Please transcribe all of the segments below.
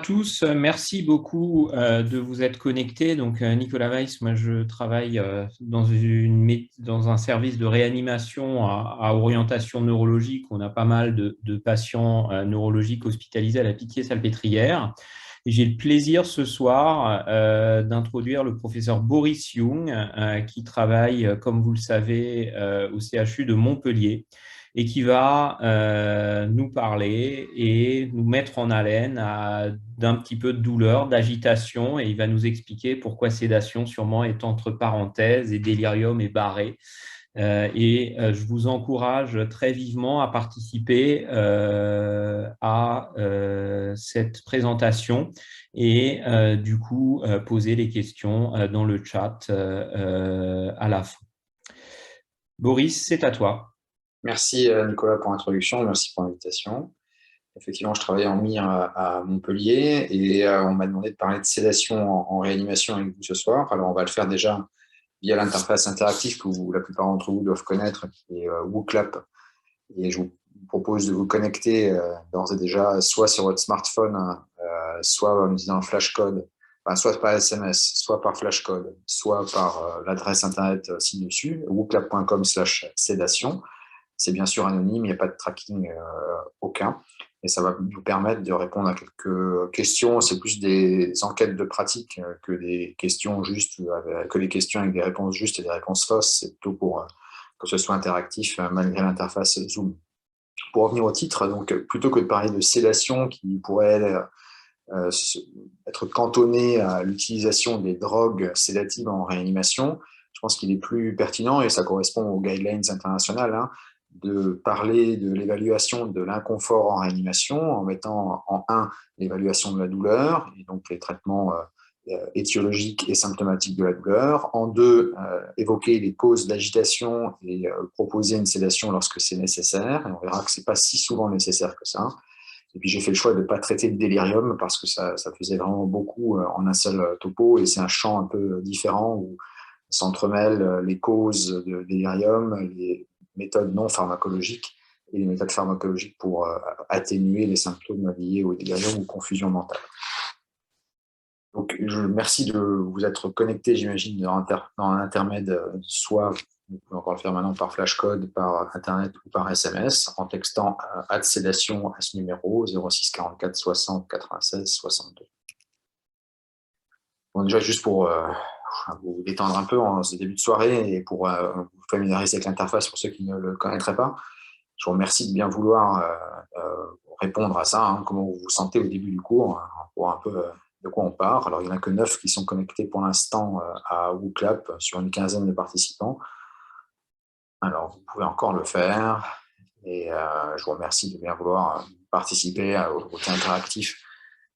tous, merci beaucoup de vous être connectés. Donc, Nicolas Weiss, moi je travaille dans un service de réanimation à orientation neurologique. On a pas mal de patients neurologiques hospitalisés à la Pitié-Salpêtrière. Et j'ai le plaisir ce soir d'introduire le professeur Boris Young, qui travaille, comme vous le savez, au CHU de Montpellier, et qui va nous parler et nous mettre en haleine d'un petit peu de douleur, d'agitation, et il va nous expliquer pourquoi sédation sûrement est entre parenthèses et délirium est barré. Je vous encourage très vivement à participer à cette présentation et du coup poser les questions dans le chat à la fin. Boris, c'est à toi. Merci Nicolas pour l'introduction, merci pour l'invitation. Effectivement, je travaille en MIR à Montpellier et on m'a demandé de parler de sédation en réanimation avec vous ce soir. Alors, on va le faire déjà via l'interface interactive que la plupart d'entre vous doivent connaître, qui est WooClap. Et je vous propose de vous connecter d'ores et déjà soit sur votre smartphone, soit en utilisant un flashcode, soit par SMS, soit par flashcode, soit par l'adresse internet ci-dessus, wooclap.com/sédation. C'est bien sûr anonyme, il n'y a pas de tracking aucun. Et ça va nous permettre de répondre à quelques questions. C'est plus des enquêtes de pratique que des questions justes, que des questions avec des réponses justes et des réponses fausses. C'est plutôt pour que ce soit interactif malgré l'interface Zoom. Pour revenir au titre, donc, plutôt que de parler de sédation qui pourrait être cantonnée à l'utilisation des drogues sédatives en réanimation, je pense qu'il est plus pertinent, et ça correspond aux guidelines internationales, de parler de l'évaluation de l'inconfort en réanimation en mettant en 1 l'évaluation de la douleur, et donc les traitements étiologiques et symptomatiques de la douleur, en 2 évoquer les causes d'agitation et proposer une sédation lorsque c'est nécessaire, et on verra que ce n'est pas si souvent nécessaire que ça. Et puis j'ai fait le choix de ne pas traiter le délirium parce que ça faisait vraiment beaucoup en un seul topo, et c'est un champ un peu différent où s'entremêlent les causes de délirium, les méthodes non pharmacologiques et les méthodes pharmacologiques pour atténuer les symptômes liés au délirium ou confusion mentale. Donc, merci de vous être connecté, j'imagine, dans un intermède, soit vous pouvez encore le faire maintenant par flashcode, par Internet ou par SMS, en textant @sédation à ce numéro 06 44 60 96 62. Bon, déjà, juste pour vous détendre un peu en ce début de soirée et pour vous familiariser avec l'interface pour ceux qui ne le connaîtraient pas, je vous remercie de bien vouloir répondre à ça, comment vous vous sentez au début du cours, pour un peu de quoi on part. Alors, il n'y en a que 9 qui sont connectés pour l'instant à WooClap sur une quinzaine de participants. Alors, vous pouvez encore le faire, et je vous remercie de bien vouloir participer au côté interactif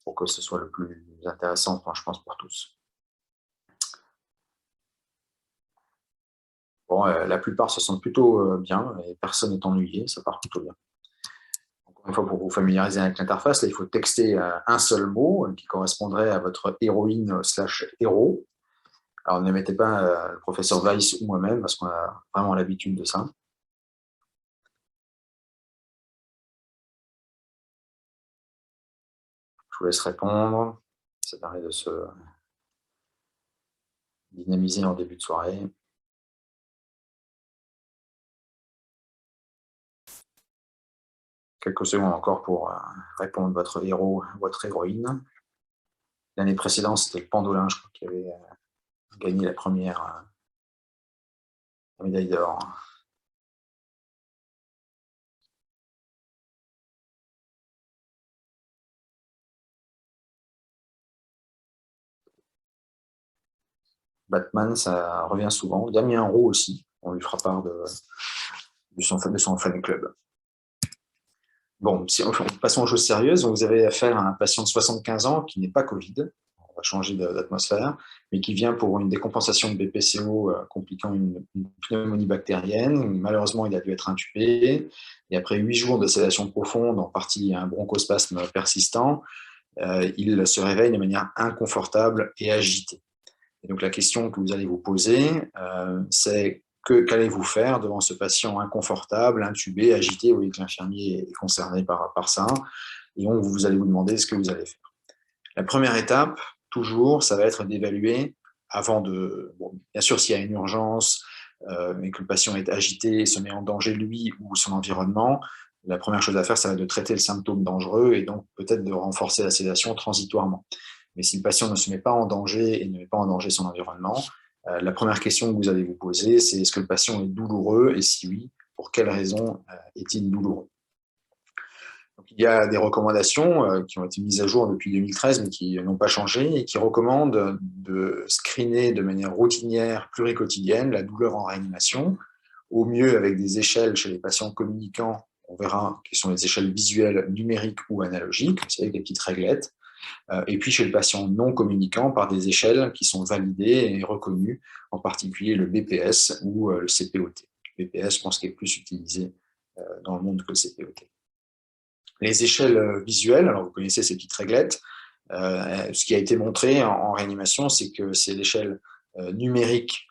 pour que ce soit le plus intéressant, je pense, pour tous. Bon, la plupart se sentent plutôt bien, et personne n'est ennuyé, ça part plutôt bien. Encore une fois, pour vous familiariser avec l'interface, là, il faut texter un seul mot qui correspondrait à votre héroïne/héros. Alors, ne mettez pas le professeur Weiss ou moi-même, parce qu'on a vraiment l'habitude de ça. Je vous laisse répondre. Ça permet de se dynamiser en début de soirée. Quelques secondes encore pour répondre votre héros, votre héroïne. L'année précédente, c'était le Pendolin, je crois, qui avait gagné la première médaille d'or. Batman, ça revient souvent. Damien Roux aussi, on lui fera part de son fan club. Bon, passons aux choses sérieuses. Vous avez affaire à un patient de 75 ans qui n'est pas Covid, on va changer d'atmosphère, mais qui vient pour une décompensation de BPCO compliquant une pneumonie bactérienne. Malheureusement, il a dû être intubé, et après 8 jours de sédation profonde, en partie un bronchospasme persistant, il se réveille de manière inconfortable et agitée. Et donc la question que vous allez vous poser, c'est qu'allez-vous faire devant ce patient inconfortable, intubé, agité? Vous voyez que l'infirmier est concerné par ça, et donc vous allez vous demander ce que vous allez faire. La première étape, toujours, ça va être d'évaluer avant de… Bon, bien sûr, s'il y a une urgence, mais que le patient est agité et se met en danger lui ou son environnement, la première chose à faire, ça va être de traiter le symptôme dangereux et donc peut-être de renforcer la sédation transitoirement. Mais si le patient ne se met pas en danger et ne met pas en danger son environnement, la première question que vous allez vous poser, c'est est-ce que le patient est douloureux et si oui, pour quelles raisons est-il douloureux? Donc, il y a des recommandations qui ont été mises à jour depuis 2013 mais qui n'ont pas changé et qui recommandent de screener de manière routinière, pluriquotidienne, la douleur en réanimation, au mieux avec des échelles chez les patients communicants, on verra qui sont les échelles visuelles, numériques ou analogiques, c'est avec des petites réglettes, et puis chez le patient non communicant par des échelles qui sont validées et reconnues, en particulier le BPS ou le CPOT. Le BPS, je pense qu'il est plus utilisé dans le monde que le CPOT. Les échelles visuelles, alors vous connaissez ces petites réglettes, ce qui a été montré en réanimation, c'est que c'est l'échelle numérique,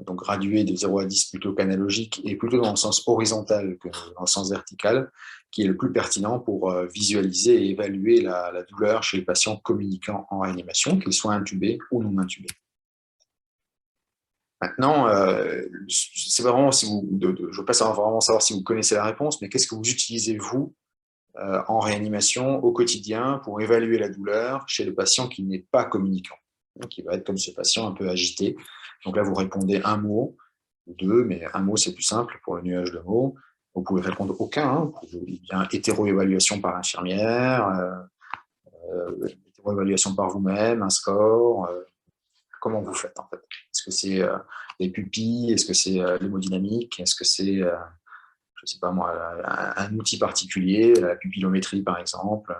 donc graduée de 0 à 10 plutôt qu'analogique, et plutôt dans le sens horizontal que dans le sens vertical, qui est le plus pertinent pour visualiser et évaluer la douleur chez les patients communicants en réanimation, qu'ils soient intubés ou non intubés. Maintenant, c'est vraiment si vous, je ne veux pas vraiment savoir si vous connaissez la réponse, mais qu'est-ce que vous utilisez, vous, en réanimation au quotidien pour évaluer la douleur chez le patient qui n'est pas communicant, qui va être comme ce patient un peu agité. Donc là, vous répondez un mot ou deux, mais un mot, c'est plus simple pour le nuage de mots. Vous pouvez répondre aucun, hein, bien hétéro-évaluation par infirmière, hétéro-évaluation par vous-même, un score. Comment vous faites en fait? Est-ce que c'est les pupilles? Est-ce que c'est l'hémodynamique? Est-ce que c'est je ne sais pas moi, un outil particulier, la pupillométrie par exemple?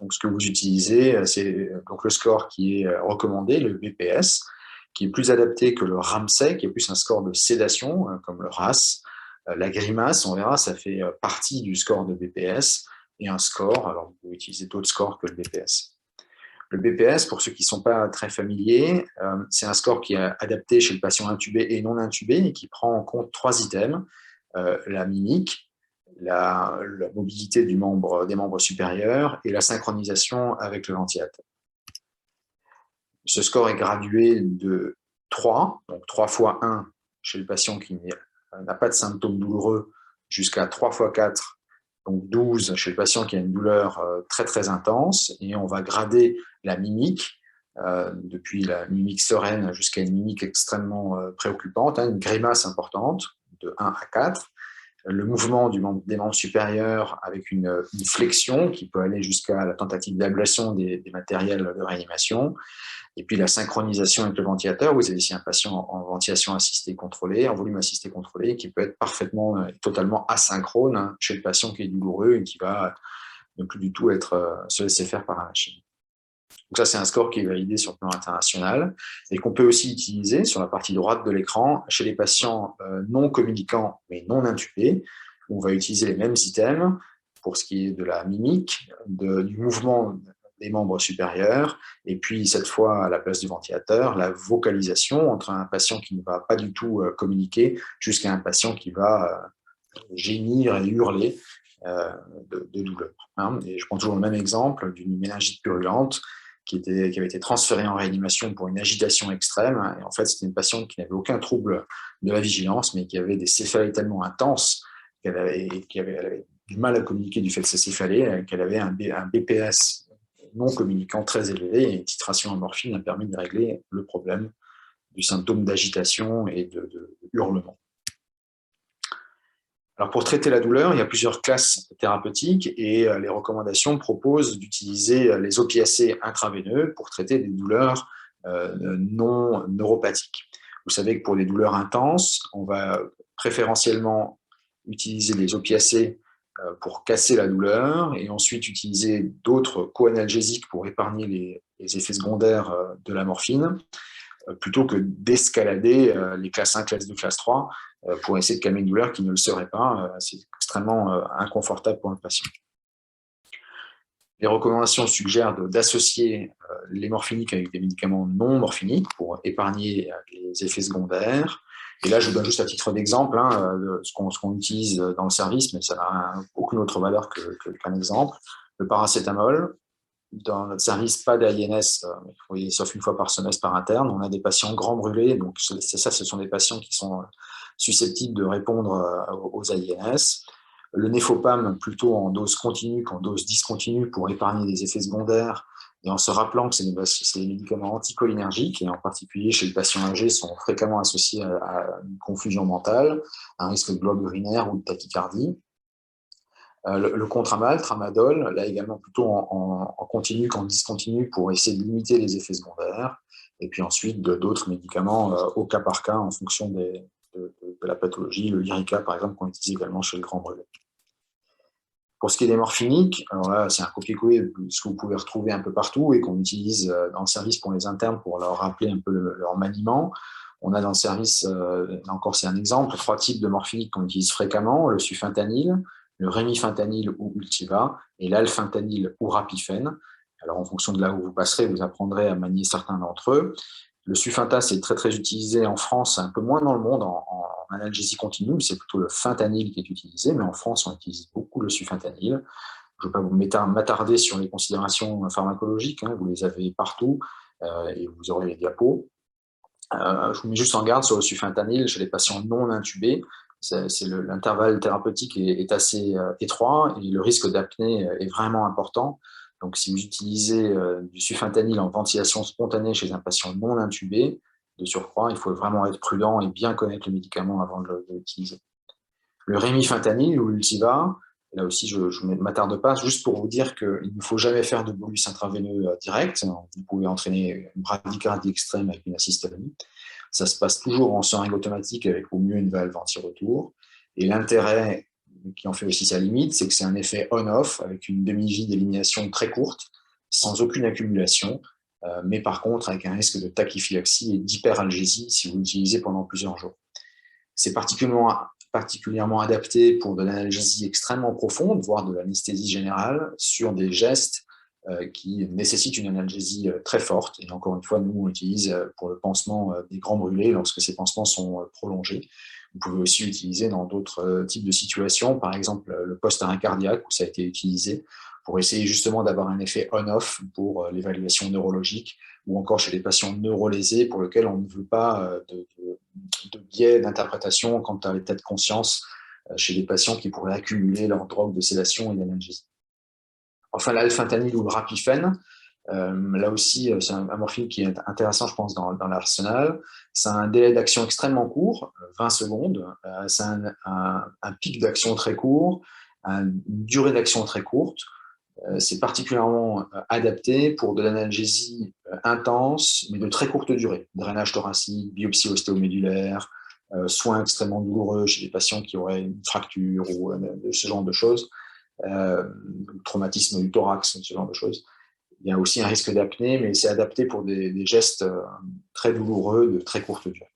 Donc, ce que vous utilisez, c'est donc le score qui est recommandé, le BPS, qui est plus adapté que le Ramsay, qui est plus un score de sédation, comme le RAS. La grimace, on verra, ça fait partie du score de BPS, et un score, alors vous pouvez utiliser d'autres scores que le BPS. Le BPS, pour ceux qui ne sont pas très familiers, c'est un score qui est adapté chez le patient intubé et non intubé et qui prend en compte 3 items, la mimique, la mobilité des membres supérieurs et la synchronisation avec le ventilateur. Ce score est gradué de 3, donc 3 fois 1 chez le patient qui n'a pas de symptômes douloureux, jusqu'à 3 fois 4, donc 12 chez le patient qui a une douleur très très intense, et on va grader la mimique, depuis la mimique sereine jusqu'à une mimique extrêmement préoccupante, une grimace importante, de 1 à 4, le mouvement des membres supérieurs avec une flexion qui peut aller jusqu'à la tentative d'ablation des matériels de réanimation, et puis la synchronisation avec le ventilateur. Vous avez ici un patient en ventilation assistée contrôlée, en volume assisté contrôlé, qui peut être parfaitement, totalement asynchrone chez le patient qui est douloureux et qui va ne plus du tout se laisser faire par la machine. Donc ça, c'est un score qui est validé sur le plan international et qu'on peut aussi utiliser sur la partie droite de l'écran chez les patients non communicants mais non intubés. On va utiliser les mêmes items pour ce qui est de la mimique, du mouvement des membres supérieurs, et puis cette fois à la place du ventilateur, la vocalisation entre un patient qui ne va pas du tout communiquer jusqu'à un patient qui va gémir et hurler de douleur. Et je prends toujours le même exemple d'une méningite purulente qui avait été transférée en réanimation pour une agitation extrême. Et en fait, c'était une patiente qui n'avait aucun trouble de la vigilance, mais qui avait des céphalées tellement intenses qu'elle avait du mal à communiquer du fait de ces céphalées, qu'elle avait un BPS non communicant très élevé, et une titration à morphine a permis de régler le problème du symptôme d'agitation et de hurlement. Alors pour traiter la douleur, il y a plusieurs classes thérapeutiques et les recommandations proposent d'utiliser les opiacés intraveineux pour traiter des douleurs non neuropathiques. Vous savez que pour les douleurs intenses, on va préférentiellement utiliser les opiacés pour casser la douleur et ensuite utiliser d'autres co-analgésiques pour épargner les effets secondaires de la morphine, plutôt que d'escalader les classes 1, classe 2, classe 3 pour essayer de calmer une douleur qui ne le serait pas. C'est extrêmement inconfortable pour le patient. Les recommandations suggèrent d'associer les morphiniques avec des médicaments non morphiniques pour épargner les effets secondaires. Et là, je vous donne juste à titre d'exemple ce qu'on utilise dans le service, mais ça n'a aucune autre valeur qu'un exemple. Le paracétamol, dans notre service, pas d'AINS, sauf une fois par semestre par interne. On a des patients grands brûlés, donc c'est ça, ce sont des patients qui sont susceptibles de répondre aux AINS. Le néfopam, plutôt en dose continue qu'en dose discontinue pour épargner des effets secondaires, et en se rappelant que c'est des médicaments anticholinergiques, et en particulier chez les patients âgés, sont fréquemment associés à une confusion mentale, à un risque de globe urinaire ou de tachycardie. Le contramal, tramadol, là également plutôt en continu qu'en discontinu pour essayer de limiter les effets secondaires. Et puis ensuite, d'autres médicaments au cas par cas en fonction de la pathologie. Le Lyrica, par exemple, qu'on utilise également chez le grand brûlé. Pour ce qui est des morphiniques, alors là, c'est un copier-coller de ce que vous pouvez retrouver un peu partout et qu'on utilise dans le service pour les internes pour leur rappeler un peu leur maniement. On a dans le service, là encore c'est un exemple, 3 types de morphiniques qu'on utilise fréquemment, le sufentanil, le rémifentanil ou Ultiva, et l'alfentanil ou Rapifène. Alors en fonction de là où vous passerez, vous apprendrez à manier certains d'entre eux. Le sufentas est très très utilisé en France, un peu moins dans le monde en analgésie continue, c'est plutôt le fentanyl qui est utilisé, mais en France on utilise beaucoup le sufentanil. Je ne vais pas vous m'attarder sur les considérations pharmacologiques, vous les avez partout et vous aurez les diapos. Je vous mets juste en garde sur le sufentanil chez les patients non intubés. L'intervalle thérapeutique est assez étroit et le risque d'apnée est vraiment important. Donc, si vous utilisez du sufentanil en ventilation spontanée chez un patient non intubé, de surcroît, il faut vraiment être prudent et bien connaître le médicament avant de l'utiliser. Le rémifentanil ou l'Ultiva, là aussi, je ne m'attarde pas, juste pour vous dire qu'il ne faut jamais faire de bolus intraveineux direct. Vous pouvez entraîner une bradycardie extrême avec une asystolie. Ça se passe toujours en seringue automatique avec au mieux une valve anti-retour. Et l'intérêt qui en fait aussi sa limite, c'est que c'est un effet on-off avec une demi-vie d'élimination très courte, sans aucune accumulation, mais par contre avec un risque de tachyphylaxie et d'hyperalgésie si vous l'utilisez pendant plusieurs jours. C'est particulièrement adapté pour de l'analgésie extrêmement profonde, voire de l'anesthésie générale, sur des gestes qui nécessitent une analgésie très forte. Et encore une fois, nous, on l'utilise pour le pansement des grands brûlés lorsque ces pansements sont prolongés. Vous pouvez aussi l'utiliser dans d'autres types de situations, par exemple le post-arrêt cardiaque, où ça a été utilisé pour essayer justement d'avoir un effet on-off pour l'évaluation neurologique, ou encore chez les patients neurolésés pour lesquels on ne veut pas de biais d'interprétation quant à l'état de conscience chez les patients qui pourraient accumuler leur drogue de sédation et d'analgésie. Enfin, l'alfentanil ou le rapifène, là aussi, c'est un morphine qui est intéressant, je pense, dans l'arsenal. C'est un délai d'action extrêmement court, 20 secondes. C'est un pic d'action très court, une durée d'action très courte. C'est particulièrement adapté pour de l'analgésie intense, mais de très courte durée. Drainage thoracique, biopsie ostéomédulaire, soins extrêmement douloureux chez des patients qui auraient une fracture ou ce genre de choses, traumatisme du thorax, ce genre de choses. Il y a aussi un risque d'apnée, mais c'est adapté pour des gestes très douloureux de très courte durée.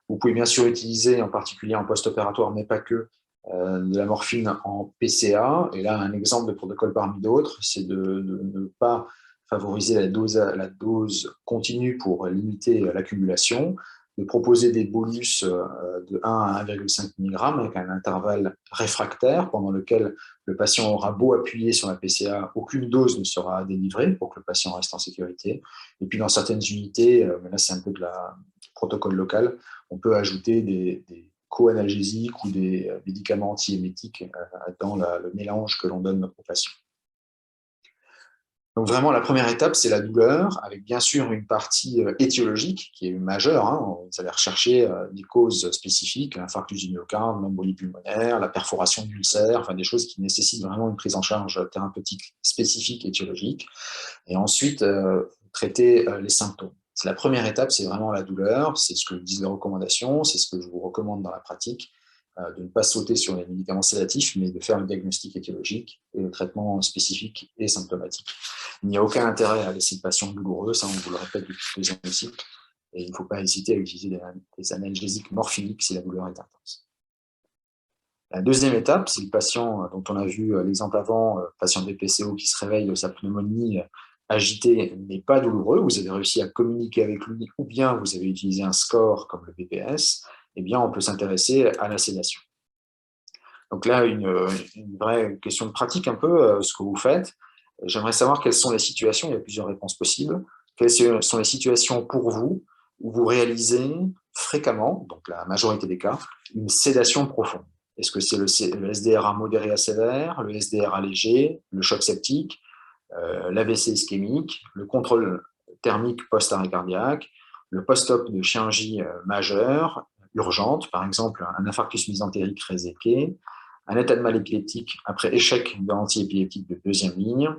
Vous pouvez bien sûr utiliser, en particulier en post-opératoire, mais pas que, de la morphine en PCA. Et là, un exemple de protocole parmi d'autres, c'est de ne pas favoriser la dose continue pour limiter l'accumulation, de proposer des bolus de 1 à 1,5 mg avec un intervalle réfractaire pendant lequel le patient aura beau appuyer sur la PCA, aucune dose ne sera délivrée pour que le patient reste en sécurité. Et puis dans certaines unités, mais là c'est un peu du protocole local, on peut ajouter des co-analgésiques ou des médicaments antiémétiques dans le mélange que l'on donne aux patients. Donc vraiment, la première étape, c'est la douleur, avec bien sûr une partie étiologique qui est majeure. Vous allez rechercher des causes spécifiques, l'infarctus du myocarde, l'embolie pulmonaire, la perforation d'ulcères, enfin des choses qui nécessitent vraiment une prise en charge thérapeutique spécifique étiologique. Et ensuite, traiter les symptômes. La première étape, c'est vraiment la douleur, c'est ce que disent les recommandations, c'est ce que je vous recommande dans la pratique, de ne pas sauter sur les médicaments sédatifs, mais de faire le diagnostic étiologique et le traitement spécifique et symptomatique. Il n'y a aucun intérêt à laisser le patient douloureux, ça on vous le répète depuis plusieurs cycles, et il ne faut pas hésiter à utiliser des analgésiques morphiniques si la douleur est intense. La deuxième étape, c'est le patient dont on a vu l'exemple avant, patient de BPCO qui se réveille de sa pneumonie agité mais pas douloureux, vous avez réussi à communiquer avec lui, ou bien vous avez utilisé un score comme le BPS, eh bien, on peut s'intéresser à la sédation. Donc là, une vraie question de pratique un peu, ce que vous faites. J'aimerais savoir quelles sont les situations, il y a plusieurs réponses possibles, quelles sont les situations pour vous où vous réalisez fréquemment, donc la majorité des cas, une sédation profonde. Est-ce que c'est le SDRA modéré à sévère, le SDRA léger, le choc septique, l'AVC ischémique, le contrôle thermique post-arrêt cardiaque, le post-op de chirurgie majeure, urgente, par exemple un infarctus mésentérique réséqué, un état de mal épileptique après échec de l'antiépileptique de deuxième ligne,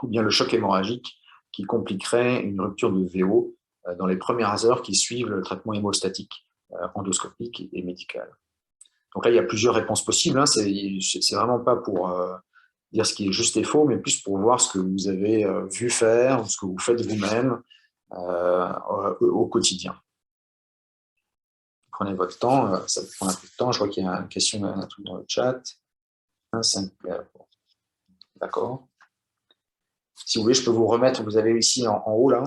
ou bien le choc hémorragique qui compliquerait une rupture de VO dans les premières heures qui suivent le traitement hémostatique endoscopique et médical. Donc là, il y a plusieurs réponses possibles. Hein. C'est vraiment pas pour dire ce qui est juste et faux, mais plus pour voir ce que vous avez vu faire, ou ce que vous faites vous-même au quotidien. Prenez votre temps, ça prend un peu de temps. Je vois qu'il y a une question, un truc dans le chat. D'accord. Si vous voulez, je peux vous remettre, vous avez ici en haut là,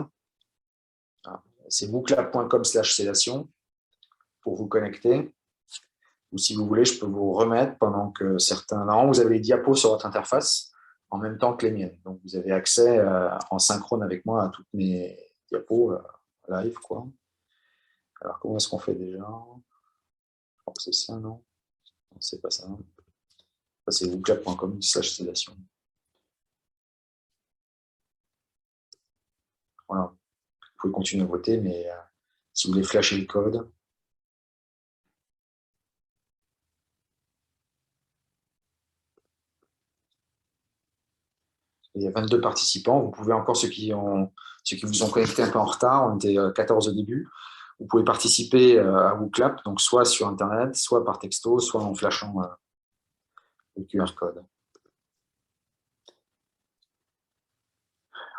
c'est booclab.com/sédation pour vous connecter. Ou si vous voulez, je peux vous remettre pendant que certains... Normalement, vous avez les diapos sur votre interface en même temps que les miennes. Donc, vous avez accès en synchrone avec moi à toutes mes diapos live, quoi. Alors, comment est-ce qu'on fait déjà? Je crois que c'est ça, non? Non, c'est pas ça. Ça, c'est booclab.com/sédation. Voilà. Vous pouvez continuer à voter, mais si vous voulez flasher le code... Il y a 22 participants. Vous pouvez encore, ceux qui vous ont connecté un peu en retard, on était 14 au début, vous pouvez participer à WooClap, donc soit sur Internet, soit par texto, soit en flashant le QR code.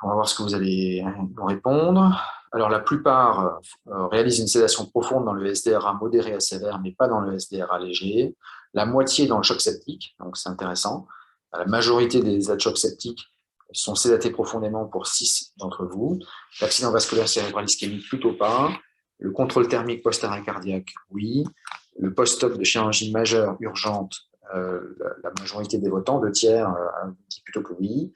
On va voir ce que vous allez nous répondre. Alors, la plupart réalisent une sédation profonde dans le SDRA modéré à sévère, mais pas dans le SDRA léger. La moitié dans le choc septique, donc c'est intéressant. La majorité des états de choc septique sont sédatés profondément pour 6 d'entre vous. L'accident vasculaire cérébral ischémique, plutôt pas. Le contrôle thermique post-arrêt cardiaque, oui. Le post-op de chirurgie majeure urgente, la majorité des votants, 2 tiers, dit plutôt que oui.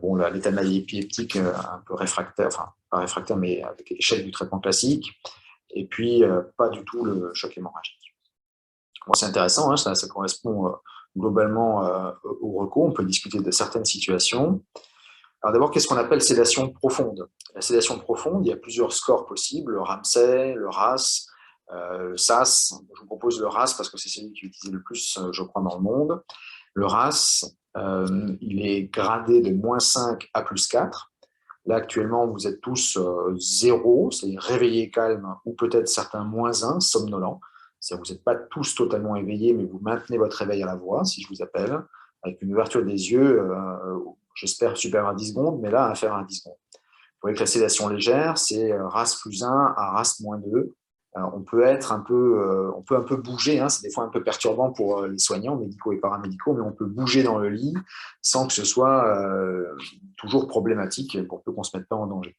Bon, l'état de maladie épileptique un peu réfractaire, enfin pas réfractaire, mais avec échec du traitement classique. Et puis, pas du tout le choc hémorragique. Bon, c'est intéressant, hein, ça correspond globalement au recours. On peut discuter de certaines situations. Alors d'abord, qu'est-ce qu'on appelle sédation profonde? La sédation profonde, il y a plusieurs scores possibles, le Ramsay, le RAS, le SAS. Je vous propose le RAS parce que c'est celui qui est utilisé le plus, je crois, dans le monde. Le RAS, il est gradé de -5 à +4. Là, actuellement, vous êtes tous 0, c'est-à-dire réveillé calme, ou peut-être certains -1, somnolent. C'est-à-dire que vous n'êtes pas tous totalement éveillés, mais vous maintenez votre réveil à la voix, si je vous appelle, avec une ouverture des yeux, j'espère supérieure à 10 secondes, mais là, inférieure à 10 secondes. Vous voyez que la sédation légère, c'est RAS +1 à RAS -2. On peut un peu bouger, hein, c'est des fois un peu perturbant pour les soignants médicaux et paramédicaux, mais on peut bouger dans le lit sans que ce soit toujours problématique pour peu qu'on ne se mette pas en danger.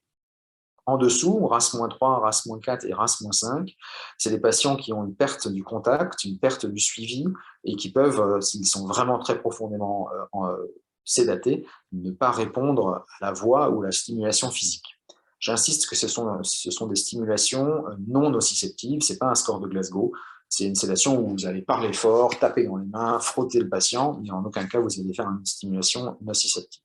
En dessous, RAS -3, RAS -4 et RAS -5, c'est des patients qui ont une perte du contact, une perte du suivi et qui peuvent, s'ils sont vraiment très profondément sédatés, ne pas répondre à la voix ou à la stimulation physique. J'insiste que ce sont des stimulations non nociceptives, ce n'est pas un score de Glasgow, c'est une sédation où vous allez parler fort, taper dans les mains, frotter le patient, mais en aucun cas vous allez faire une stimulation nociceptive.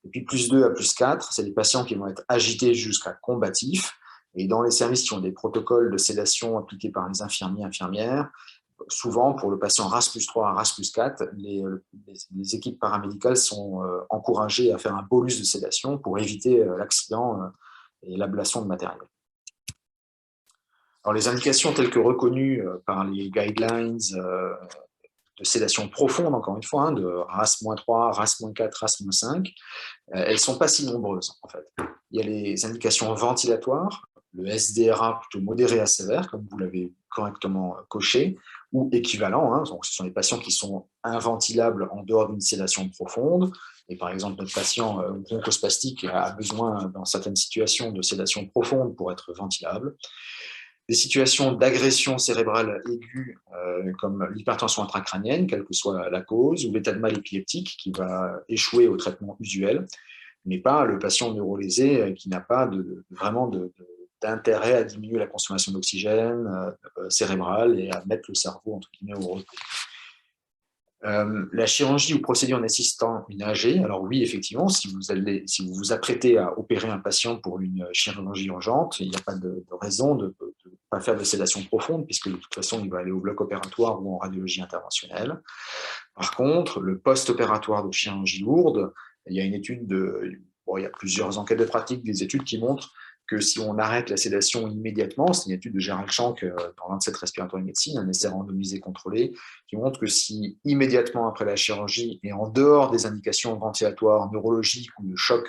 Et puis +2 à +4, c'est des patients qui vont être agités jusqu'à combatifs, et dans les services qui ont des protocoles de sédation appliqués par les infirmiers, infirmières, souvent, pour le patient RAS +3 à RAS +4, les équipes paramédicales sont encouragées à faire un bolus de sédation pour éviter l'accident et l'ablation de matériel. Alors, les indications telles que reconnues par les guidelines de sédation profonde, encore une fois, hein, de RAS -3, RAS -4, RAS -5, elles ne sont pas si nombreuses, en fait. Il y a les indications ventilatoires, le SDRA plutôt modéré à sévère, comme correctement coché, ou équivalent. Donc, ce sont des patients qui sont inventilables en dehors d'une sédation profonde. Et par exemple, notre patient bronchospastique a besoin, dans certaines situations, de sédation profonde pour être ventilable. Des situations d'agression cérébrale aiguë, comme l'hypertension intracrânienne, quelle que soit la cause, ou l'état de mal épileptique qui va échouer au traitement usuel, mais pas le patient neurolésé qui n'a pas vraiment d'intérêt à diminuer la consommation d'oxygène cérébrale et à mettre le cerveau, entre guillemets, au repos. La chirurgie ou procédure nécessitant une AG, alors oui, effectivement, si vous vous apprêtez à opérer un patient pour une chirurgie urgente, il n'y a pas de raison de ne pas faire de sédation profonde, puisque de toute façon, il va aller au bloc opératoire ou en radiologie interventionnelle. Par contre, le post-opératoire de chirurgie lourde, il y a une étude il y a plusieurs enquêtes de pratique, des études qui montrent que si on arrête la sédation immédiatement, c'est une étude de Gérald Schank dans l'Ansett Respiratory Medicine, un essai randomisé contrôlé, qui montre que si immédiatement après la chirurgie et en dehors des indications ventilatoires, neurologiques ou de choc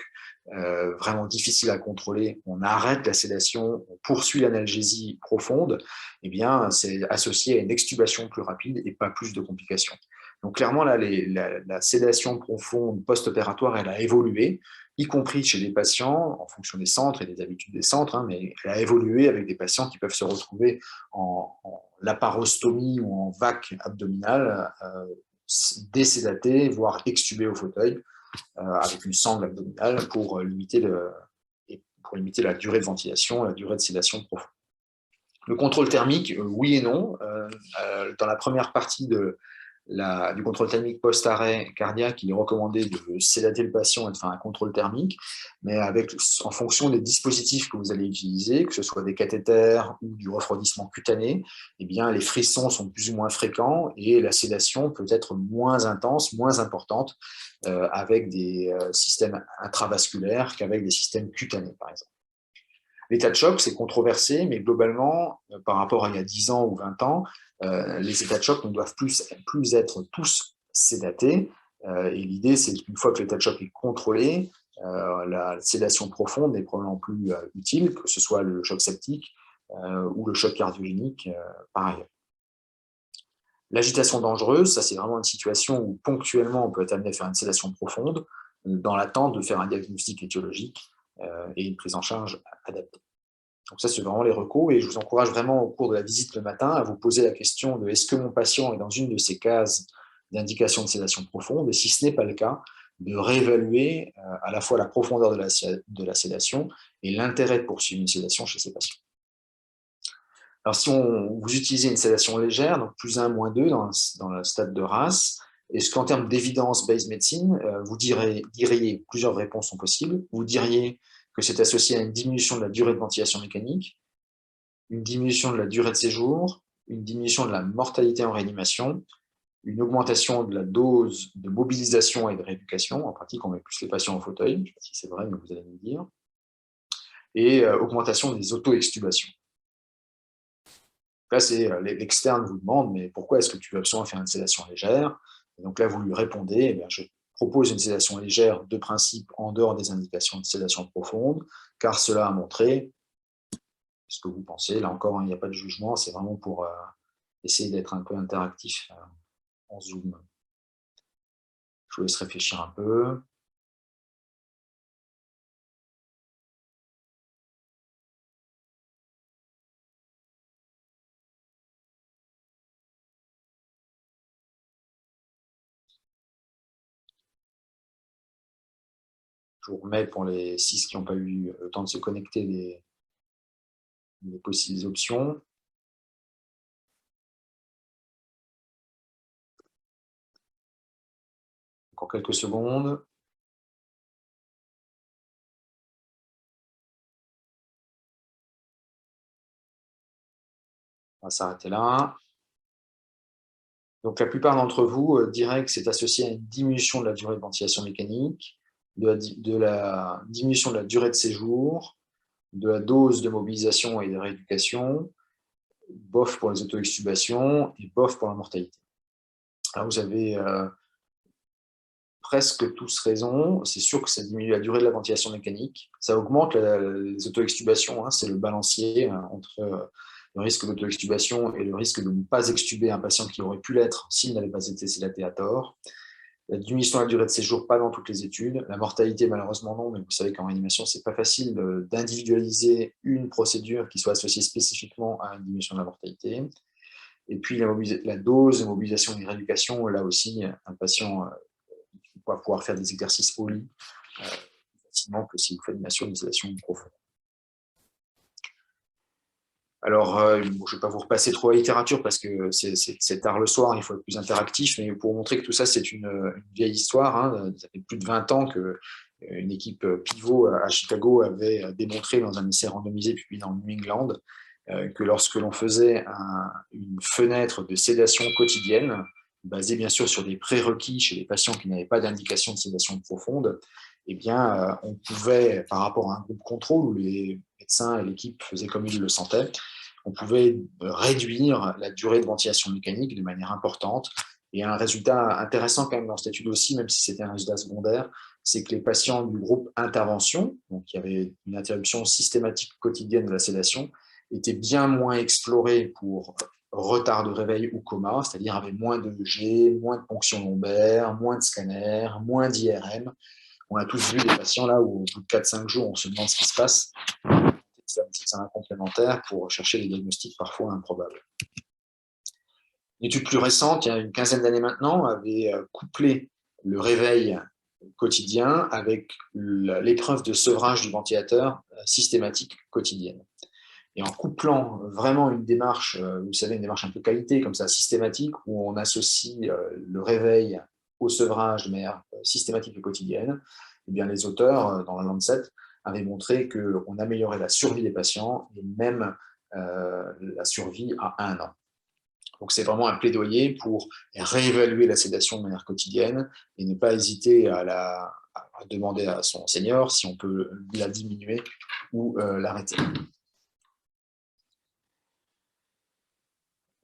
vraiment difficile à contrôler, on arrête la sédation, on poursuit l'analgésie profonde, eh bien, c'est associé à une extubation plus rapide et pas plus de complications. Donc clairement, là, la sédation profonde post-opératoire, elle a évolué, y compris chez des patients, en fonction des centres et des habitudes des centres, mais elle a évolué avec des patients qui peuvent se retrouver en laparostomie ou en VAC abdominale, désédatés, voire extubés au fauteuil, avec une sangle abdominale pour limiter la durée de ventilation, la durée de sédation profonde. Le contrôle thermique, oui et non. Dans la première partie du contrôle thermique post-arrêt cardiaque, il est recommandé de sédater le patient et de faire un contrôle thermique, mais en fonction des dispositifs que vous allez utiliser, que ce soit des cathéters ou du refroidissement cutané, eh bien, les frissons sont plus ou moins fréquents et la sédation peut être moins intense, moins importante avec des systèmes intravasculaires qu'avec des systèmes cutanés, par exemple. L'état de choc, c'est controversé, mais globalement, par rapport à il y a 10 ans ou 20 ans, les états de choc ne doivent plus être tous sédatés. Et l'idée, c'est qu'une fois que l'état de choc est contrôlé, la sédation profonde est probablement plus utile, que ce soit le choc septique ou le choc cardiogénique par ailleurs. L'agitation dangereuse, ça c'est vraiment une situation où ponctuellement on peut être amené à faire une sédation profonde dans l'attente de faire un diagnostic étiologique et une prise en charge adaptée. Donc ça, c'est vraiment les recos, et je vous encourage vraiment au cours de la visite le matin à vous poser la question de est-ce que mon patient est dans une de ces cases d'indication de sédation profonde, et si ce n'est pas le cas, de réévaluer à la fois la profondeur de la sédation et l'intérêt de poursuivre une sédation chez ces patients. Alors si vous utilisez une sédation légère, donc plus 1, moins 2 dans le stade de RAS, est-ce qu'en termes d'évidence-based medicine, vous diriez, plusieurs réponses sont possibles, vous diriez que c'est associé à une diminution de la durée de ventilation mécanique, une diminution de la durée de séjour, une diminution de la mortalité en réanimation, une augmentation de la dose de mobilisation et de rééducation, en pratique on met plus les patients en fauteuil, je ne sais pas si c'est vrai, mais vous allez me le dire, et augmentation des auto-extubations. Là, c'est l'externe vous demande, mais pourquoi est-ce que tu veux absolument faire une sédation légère? Et donc là, vous lui répondez, eh bien, je propose une sédation légère de principe en dehors des indications de sédation profonde, car cela a montré ce que vous pensez. Là encore, il n'y a pas de jugement, c'est vraiment pour essayer d'être un peu interactif en Zoom. Je vous laisse réfléchir un peu. Je vous remets pour les 6 qui n'ont pas eu le temps de se connecter les possibles options. Encore quelques secondes. On va s'arrêter là. Donc la plupart d'entre vous diraient que c'est associé à une diminution de la durée de ventilation mécanique, de la diminution de la durée de séjour, de la dose de mobilisation et de rééducation, bof pour les auto-extubations et bof pour la mortalité. Alors vous avez presque tous raison. C'est sûr que ça diminue la durée de la ventilation mécanique. Ça augmente les auto-extubations, c'est le balancier entre le risque d'auto-extubation et le risque de ne pas extuber un patient qui aurait pu l'être s'il n'avait pas été sédaté à tort. La diminution de la durée de séjour, pas dans toutes les études. La mortalité, malheureusement, non, mais vous savez qu'en réanimation, c'est pas facile d'individualiser une procédure qui soit associée spécifiquement à une diminution de la mortalité. Et puis, la dose de mobilisation et de rééducation, là aussi, un patient va pouvoir faire des exercices au lit facilement que si vous faites une sédation profonde. Alors, je ne vais pas vous repasser trop la littérature parce que c'est tard le soir, il faut être plus interactif, mais pour montrer que tout ça, c'est une vieille histoire. Hein, ça fait plus de 20 ans qu'une équipe pivot à Chicago avait démontré dans un essai randomisé publié dans le New England que lorsque l'on faisait une fenêtre de sédation quotidienne, basée bien sûr sur des prérequis chez les patients qui n'avaient pas d'indication de sédation profonde, eh bien, on pouvait, par rapport à un groupe contrôle où les médecins et l'équipe faisaient comme ils le sentaient, on pouvait réduire la durée de ventilation mécanique de manière importante. Et un résultat intéressant quand même dans cette étude aussi, même si c'était un résultat secondaire, c'est que les patients du groupe intervention, donc il y avait une interruption systématique quotidienne de la sédation, étaient bien moins explorés pour retard de réveil ou coma, c'est-à-dire avaient moins de EEG, moins de ponction lombaire, moins de scanner, moins d'IRM. On a tous vu des patients là où au bout de 4-5 jours, on se demande ce qui se passe. C'est un complémentaire pour chercher des diagnostics parfois improbables. Une étude plus récente, il y a une quinzaine d'années maintenant, avait couplé le réveil quotidien avec l'épreuve de sevrage du ventilateur systématique quotidienne. Et en couplant vraiment une démarche, vous savez, une démarche un peu qualité, comme ça, systématique, où on associe le réveil au sevrage de manière systématique et quotidienne, eh bien, les auteurs, dans la Lancet, avaient montré qu'on améliorait la survie des patients et même la survie à 1 an. Donc, c'est vraiment un plaidoyer pour réévaluer la sédation de manière quotidienne et ne pas hésiter à demander à son senior si on peut la diminuer ou l'arrêter.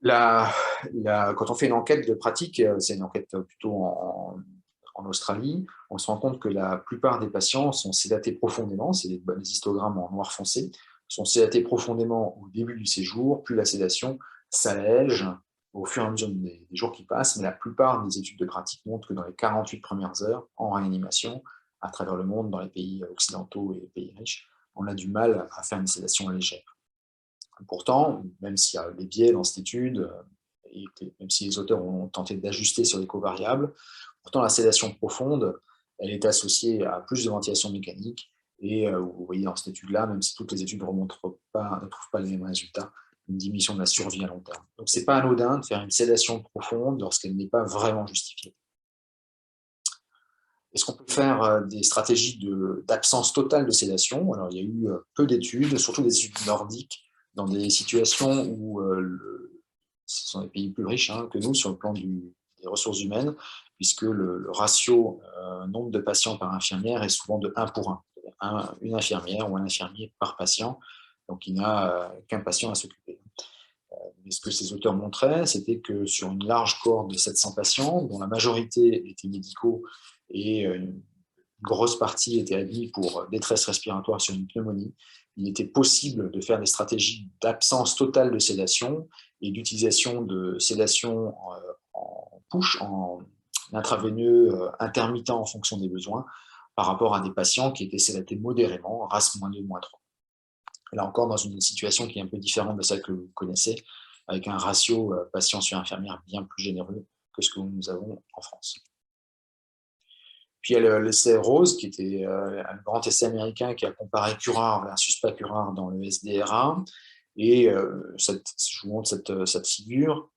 Quand on fait une enquête de pratique, c'est une enquête plutôt en Australie, on se rend compte que la plupart des patients sont sédatés profondément, c'est des histogrammes en noir foncé, sont sédatés profondément au début du séjour, puis la sédation s'allège au fur et à mesure des jours qui passent, mais la plupart des études de pratique montrent que dans les 48 premières heures, en réanimation, à travers le monde, dans les pays occidentaux et les pays riches, on a du mal à faire une sédation légère. Pourtant, même s'il y a des biais dans cette étude, et même si les auteurs ont tenté d'ajuster sur les covariables, pourtant la sédation profonde, elle est associée à plus de ventilation mécanique, et vous voyez dans cette étude-là, même si toutes les études ne trouvent pas les mêmes résultats, une diminution de la survie à long terme. Donc ce n'est pas anodin de faire une sédation profonde lorsqu'elle n'est pas vraiment justifiée. Est-ce qu'on peut faire des stratégies d'absence totale de sédation? Alors il y a eu peu d'études, surtout des études nordiques, dans des situations où ce sont des pays plus riches que nous sur le plan des ressources humaines, puisque le ratio nombre de patients par infirmière est souvent de 1 pour 1. Une infirmière ou un infirmier par patient, donc il n'a qu'un patient à s'occuper. Mais ce que ces auteurs montraient, c'était que sur une large cohorte de 700 patients, dont la majorité étaient médicaux et une grosse partie était admis pour détresse respiratoire sur une pneumonie, il était possible de faire des stratégies d'absence totale de sédation et d'utilisation de sédation en push, en intraveineux intermittent en fonction des besoins, par rapport à des patients qui étaient sédatés modérément, RASS -2, -3. Là encore, dans une situation qui est un peu différente de celle que vous connaissez, avec un ratio patient sur infirmière bien plus généreux que ce que nous avons en France. Puis il y a l'essai Rose, qui était un grand essai américain qui a comparé curare versus pas curare dans le SDRA. Et je vous montre cette figure.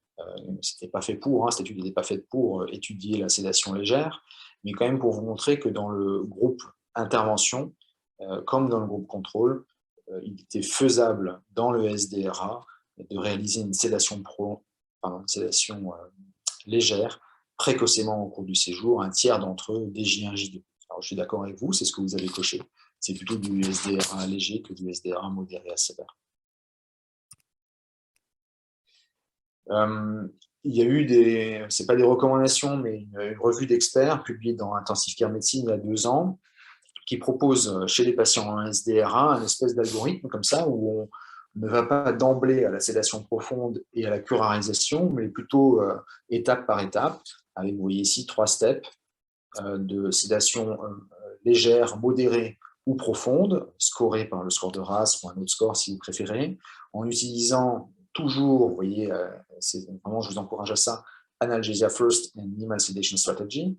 C'était pas fait pour, cette étude n'était pas faite pour étudier la sédation légère, mais quand même pour vous montrer que dans le groupe intervention, comme dans le groupe contrôle, il était faisable dans le SDRA de réaliser une sédation légère précocement au cours du séjour, un tiers d'entre eux DJ1, J2. Alors, je suis d'accord avec vous, c'est ce que vous avez coché. C'est plutôt du SDRA léger que du SDRA modéré à sévère. Il y a eu c'est pas des recommandations, mais une revue d'experts publiée dans Intensive Care Médecine il y a 2 ans, qui propose chez les patients en SDRA un espèce d'algorithme comme ça, où ne va pas d'emblée à la sédation profonde et à la curarisation, mais plutôt étape par étape, avec, vous voyez ici, 3 steps de sédation légère, modérée ou profonde, scorée par le score de RASS ou un autre score si vous préférez, en utilisant toujours, vous voyez, vraiment je vous encourage à ça, analgesia first and minimal sedation strategy,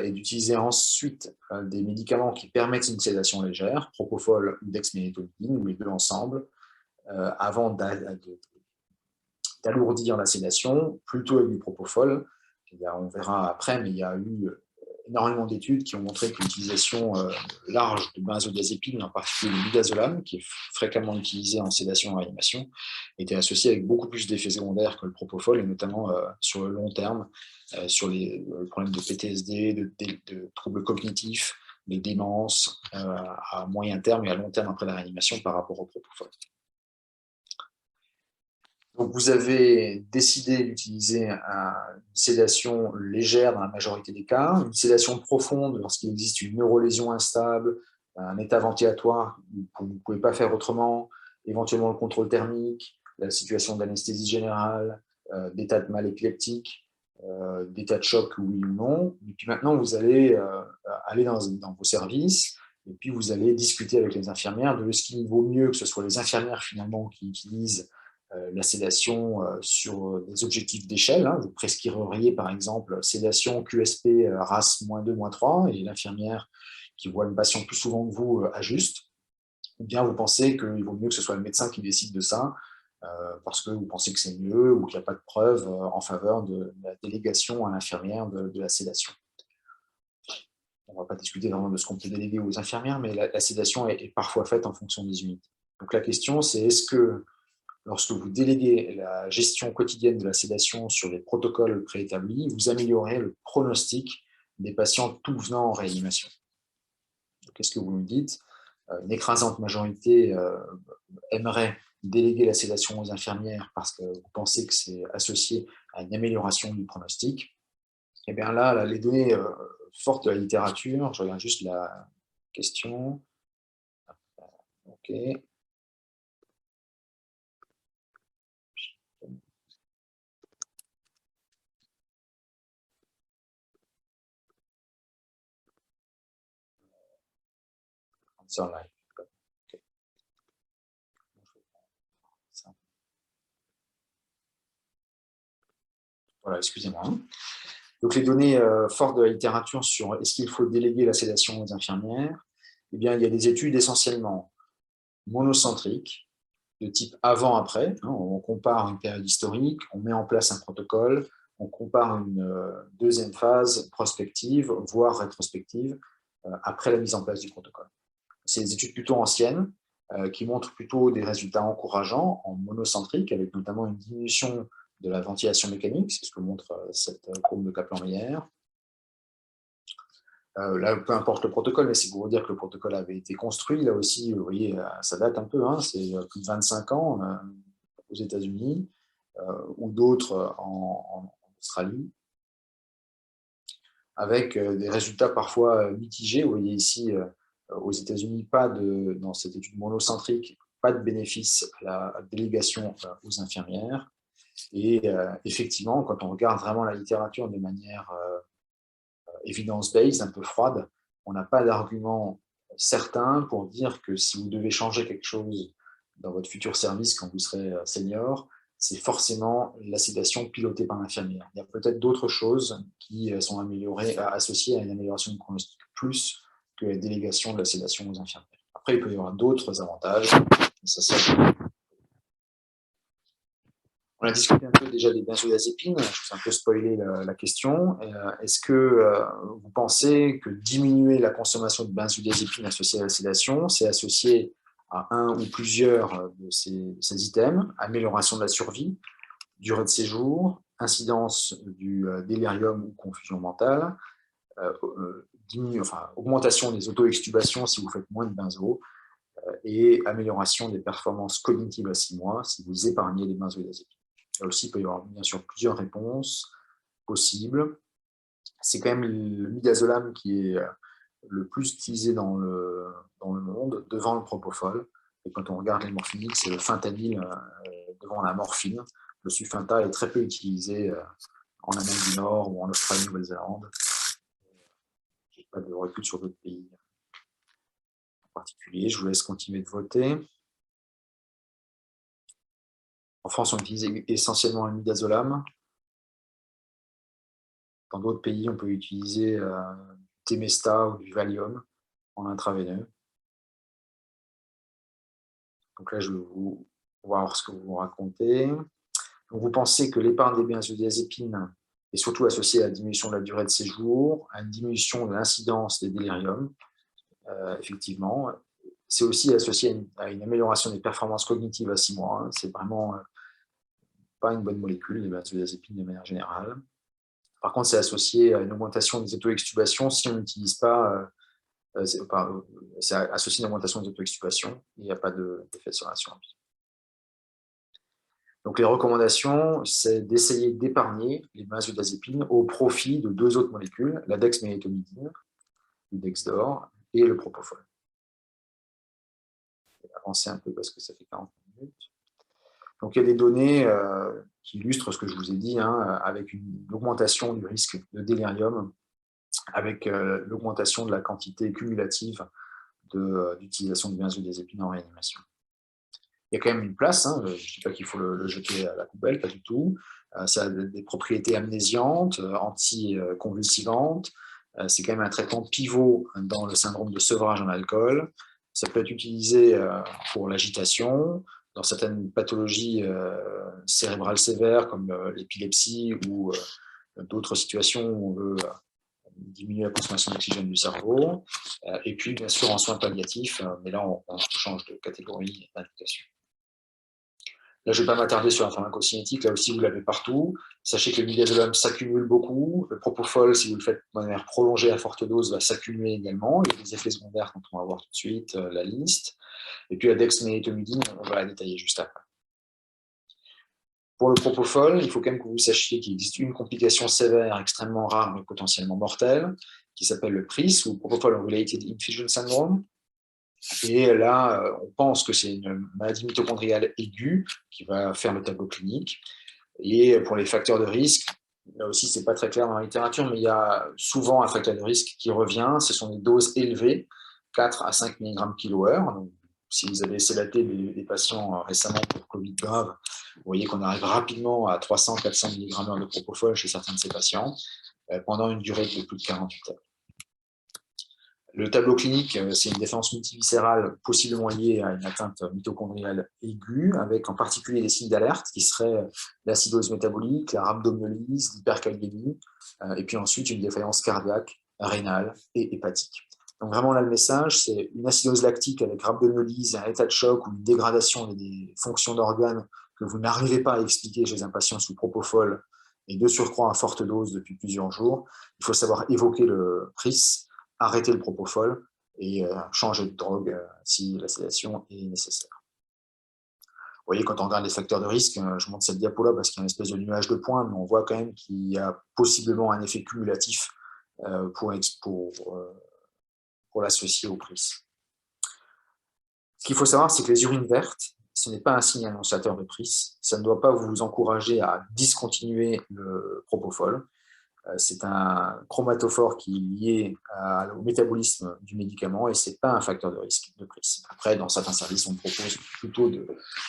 et d'utiliser ensuite des médicaments qui permettent une sédation légère, propofol ou dexmédetomidine, ou les deux ensemble, avant d'alourdir la sédation, plutôt avec du propofol. On verra après, mais il y a eu énormément d'études qui ont montré que l'utilisation large de benzodiazépines, en particulier le midazolam, qui est fréquemment utilisé en sédation et réanimation, était associé avec beaucoup plus d'effets secondaires que le propofol, et notamment sur le long terme, sur les problèmes de PTSD, de troubles cognitifs, de démence, à moyen terme et à long terme après la réanimation par rapport au propofol. Donc, vous avez décidé d'utiliser une sédation légère dans la majorité des cas, une sédation profonde lorsqu'il existe une neurolésion instable, un état ventilatoire que vous ne pouvez pas faire autrement, éventuellement le contrôle thermique, la situation d'anesthésie générale, d'état de mal épileptique, d'état de choc, oui ou non. Et puis maintenant, vous allez aller dans vos services et puis vous allez discuter avec les infirmières de ce qu'il vaut mieux que ce soit les infirmières finalement qui utilisent la sédation sur des objectifs d'échelle. Hein. Vous prescririez par exemple sédation QSP RAS-2, -3 et l'infirmière qui voit le patient plus souvent que vous ajuste. Ou bien vous pensez qu'il vaut mieux que ce soit le médecin qui décide de ça parce que vous pensez que c'est mieux ou qu'il n'y a pas de preuve en faveur de la délégation à l'infirmière de la sédation. On ne va pas discuter vraiment de ce qu'on peut déléguer aux infirmières, mais la sédation est parfois faite en fonction des unités. Donc la question, c'est est-ce que lorsque vous déléguez la gestion quotidienne de la sédation sur les protocoles préétablis, vous améliorez le pronostic des patients tout venant en réanimation. Qu'est-ce que vous me dites? Une écrasante majorité aimerait déléguer la sédation aux infirmières parce que vous pensez que c'est associé à une amélioration du pronostic. Et bien là, les données fortes de la littérature, je regarde juste la question. OK. Online. Okay. Voilà, excusez-moi. Donc les données fortes de la littérature sur est-ce qu'il faut déléguer la sédation aux infirmières, eh bien, il y a des études essentiellement monocentriques, de type avant-après. Hein, on compare une période historique, on met en place un protocole, on compare une deuxième phase prospective, voire rétrospective, après la mise en place du protocole. C'est des études plutôt anciennes qui montrent plutôt des résultats encourageants en monocentrique, avec notamment une diminution de la ventilation mécanique, c'est ce que montre cette courbe de Kaplan-Meier. Là, peu importe le protocole, mais c'est pour vous dire que le protocole avait été construit. Là aussi, vous voyez, ça date un peu, hein, c'est plus de 25 ans aux États-Unis ou d'autres en Australie, avec des résultats parfois mitigés. Vous voyez ici, aux États-Unis, dans cette étude monocentrique, pas de bénéfice à la délégation aux infirmières. Et effectivement, quand on regarde vraiment la littérature de manière evidence-based, un peu froide, on n'a pas d'argument certain pour dire que si vous devez changer quelque chose dans votre futur service quand vous serez senior, c'est forcément la sédation pilotée par l'infirmière. Il y a peut-être d'autres choses qui sont associées à une amélioration du pronostic plus que la délégation de la sédation aux infirmières. Après, il peut y avoir d'autres avantages. On a discuté un peu déjà des benzodiazépines, je vous ai un peu spoilé la question. Est-ce que vous pensez que diminuer la consommation de benzodiazépines associées à la sédation, c'est associé à un ou plusieurs de ces items, amélioration de la survie, durée de séjour, incidence du délirium ou confusion mentale, augmentation des auto-extubations si vous faites moins de benzo, et amélioration des performances cognitives à 6 mois si vous épargnez les benzodiazépines. Là aussi, il peut y avoir bien sûr plusieurs réponses possibles. C'est quand même le midazolam qui est le plus utilisé dans le monde, devant le propofol. Et quand on regarde les morphiniques, c'est le fentanyl devant la morphine. Le sufenta est très peu utilisé en Amérique du Nord ou en Australie, Nouvelle-Zélande. Je n'ai pas de recul sur d'autres pays en particulier. Je vous laisse continuer de voter. En France, on utilise essentiellement le midazolam. Dans d'autres pays, on peut utiliser du Temesta ou du Valium en intraveineux. Donc là, je vais vous voir ce que vous racontez. Donc, vous pensez que l'épargne des benzodiazépines est surtout associée à la diminution de la durée de séjour, à une diminution de l'incidence des déliriums, effectivement. C'est aussi associé à une amélioration des performances cognitives à 6 mois. Hein. C'est vraiment pas une bonne molécule, les benzodiazépines de manière générale. Par contre, c'est associé à une augmentation des auto-extubations si on n'utilise pas, c'est associé à une augmentation des auto-extubations, il n'y a pas d'effet sur la survie. Donc les recommandations, c'est d'essayer d'épargner les benzodiazépines au profit de 2 autres molécules, la dexmédetomidine, le Dexdor, et le propofol. Je vais avancer un peu parce que ça fait 40 minutes. Donc il y a des données qui illustrent ce que je vous ai dit, hein, avec une augmentation du risque de avec l'augmentation de la quantité cumulative d'utilisation de benzodiazépines en réanimation. Il y a quand même une place, hein, je ne dis pas qu'il faut le jeter à la poubelle, pas du tout. Ça a des propriétés amnésiantes, anticonvulsivantes. C'est quand même un traitement pivot dans le syndrome de sevrage en alcool. Ça peut être utilisé pour l'agitation, dans certaines pathologies cérébrales sévères comme l'épilepsie ou d'autres situations où on veut diminuer la consommation d'oxygène du cerveau. Et puis, bien sûr, en soins palliatifs, mais là, on change de catégorie d'indication. Là, je ne vais pas m'attarder sur la pharmacocinétique, là aussi vous l'avez partout. Sachez que le midazolam s'accumule beaucoup. Le propofol, si vous le faites de manière prolongée à forte dose, va s'accumuler également. Il y a des effets secondaires quand on va voir tout de suite la liste. Et puis la dexmédetomidine, on va la détailler juste après. Pour le propofol, il faut quand même que vous sachiez qu'il existe une complication sévère, extrêmement rare, mais potentiellement mortelle, qui s'appelle le PRIS, ou Propofol-Related Infusion Syndrome. Et là, on pense que c'est une maladie mitochondriale aiguë qui va faire le tableau clinique. Et pour les facteurs de risque, là aussi, ce n'est pas très clair dans la littérature, mais il y a souvent un facteur de risque qui revient. Ce sont des doses élevées, 4 à 5 mg kHz. Donc, si vous avez sédaté des patients récemment pour Covid grave, vous voyez qu'on arrive rapidement à 300-400 mg de propofol chez certains de ces patients pendant une durée de plus de 48 heures. Le tableau clinique, c'est une défense multiviscérale possiblement liée à une atteinte mitochondriale aiguë, avec en particulier des signes d'alerte qui seraient l'acidose métabolique, la rhabdomyolyse, l'hyperkaliémie, et puis ensuite une défaillance cardiaque, rénale et hépatique. Donc vraiment là, le message, c'est une acidose lactique avec rhabdomyolyse, un état de choc ou une dégradation des fonctions d'organes que vous n'arrivez pas à expliquer chez un patient sous propofol et de surcroît à forte dose depuis plusieurs jours. Il faut savoir évoquer le PRIS, arrêter le propofol et changer de drogue si la sédation est nécessaire. Vous voyez, quand on regarde les facteurs de risque, je montre cette diapo là parce qu'il y a une espèce de nuage de points, mais on voit quand même qu'il y a possiblement un effet cumulatif pour l'associer au PRIS. Ce qu'il faut savoir, c'est que les urines vertes, ce n'est pas un signe annonciateur de PRIS. Ça ne doit pas vous encourager à discontinuer le propofol. C'est un chromatophore qui est lié au métabolisme du médicament et ce n'est pas un facteur de risque de PRIS. Après, dans certains services, on propose plutôt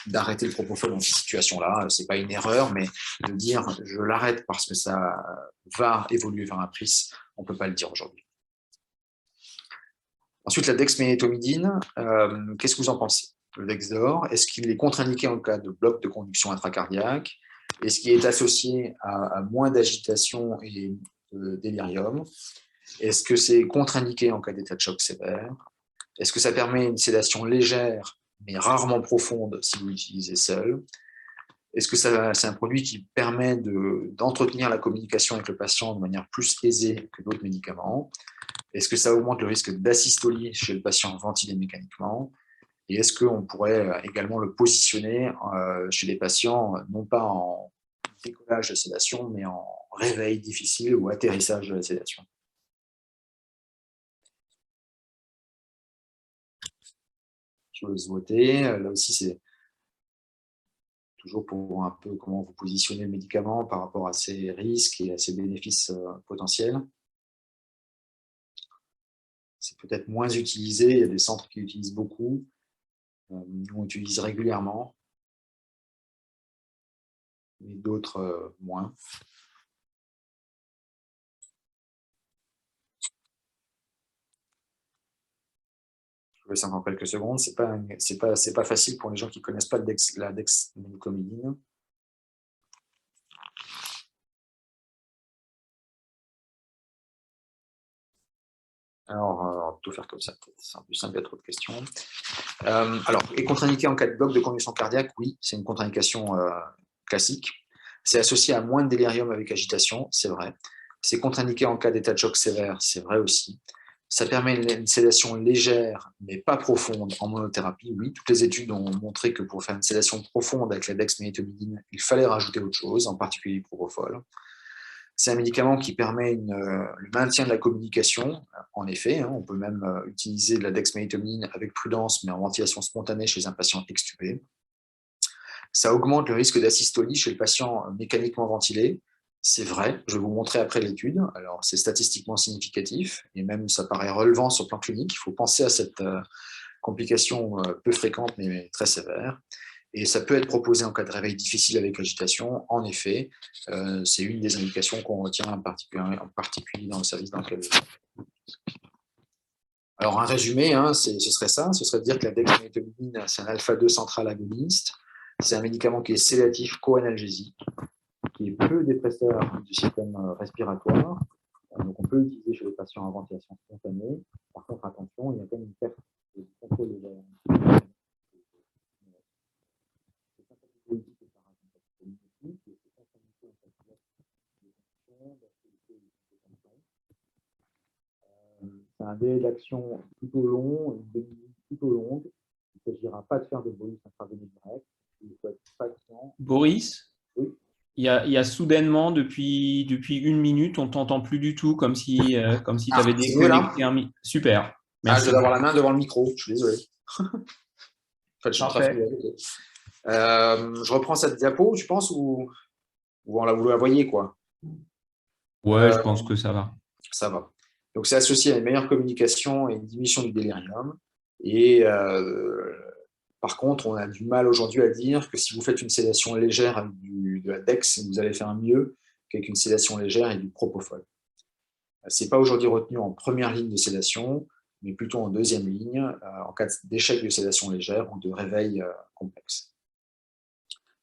d'arrêter le propofol dans ces situations-là. Ce n'est pas une erreur, mais de dire je l'arrête parce que ça va évoluer vers un PRIS, on ne peut pas le dire aujourd'hui. Ensuite, la dexmédetomidine, qu'est-ce que vous en pensez? Le Dexdor, est-ce qu'il est contre-indiqué en cas de bloc de conduction intracardiaque? Est-ce qu'il est associé à moins d'agitation et de délirium? Est-ce que c'est contre-indiqué en cas d'état de choc sévère? Est-ce que ça permet une sédation légère, mais rarement profonde si vous l'utilisez seul? Est-ce que c'est un produit qui permet d'entretenir la communication avec le patient de manière plus aisée que d'autres médicaments? Est-ce que ça augmente le risque d'asystolie chez le patient ventilé mécaniquement? Et est-ce qu'on pourrait également le positionner chez les patients, non pas en décollage de sédation, mais en réveil difficile ou atterrissage de la sédation? j'ose voter. Là aussi, c'est toujours pour un peu comment vous positionnez le médicament par rapport à ses risques et à ses bénéfices potentiels. C'est peut-être moins utilisé, il y a des centres qui l'utilisent beaucoup, nous on utilise régulièrement, mais d'autres moins. Je vous laisse encore quelques secondes, c'est pas facile pour les gens qui ne connaissent pas la dexmédetomidine. Alors, on va plutôt faire comme ça, c'est un peu simple, il y a trop de questions. Alors, est contre-indiqué en cas de bloc de conduction cardiaque? Oui, c'est une contre-indication classique. C'est associé à moins de délirium avec agitation, c'est vrai. C'est contre-indiqué en cas d'état de choc sévère, c'est vrai aussi. Ça permet une sédation légère, mais pas profonde en monothérapie. Oui, toutes les études ont montré que pour faire une sédation profonde avec la dexmédetomidine, il fallait rajouter autre chose, en particulier du propofol. C'est un médicament qui permet le maintien de la communication, en effet. On peut même utiliser de la dexmédetomidine avec prudence, mais en ventilation spontanée chez un patient extubé. Ça augmente le risque d'asystolie chez le patient mécaniquement ventilé. C'est vrai, je vais vous montrer après l'étude. Alors, c'est statistiquement significatif, et même ça paraît relevant sur le plan clinique. Il faut penser à cette complication peu fréquente, mais très sévère. Et ça peut être proposé en cas de réveil difficile avec agitation. En effet, c'est une des indications qu'on retient en particulier dans le service dans lequel je suis. Alors, un résumé, ce serait ça. Ce serait de dire que la dexmédetomidine, c'est un alpha-2 central agoniste. C'est un médicament qui est sédatif co-analgésique, qui est peu dépresseur du système respiratoire. Donc, on peut l'utiliser chez les patients en ventilation spontanée. Par contre, attention, il y a quand même une perte de contrôle de l'air. C'est un délai d'action plutôt long, une demi plutôt longue. Il ne s'agira pas de faire de bolus intraveineux direct. Il faut être patient. Boris, oui. Il y a soudainement, depuis 1 minute, on ne t'entend plus du tout, comme si tu avais déconnecté un micro. Super, merci. Je dois avoir la main devant le micro, je suis désolé. En fait, je suis Parfait. je reprends cette diapo, tu penses, ou vous la voyez, quoi? Ouais, je pense que ça va. Ça va. Donc, c'est associé à une meilleure communication et une diminution du délirium. Et par contre, on a du mal aujourd'hui à dire que si vous faites une sédation légère avec de la Dex, vous allez faire mieux qu'avec une sédation légère et du propofol. Ce n'est pas aujourd'hui retenu en première ligne de sédation, mais plutôt en deuxième ligne, en cas d'échec de sédation légère ou de réveil complexe.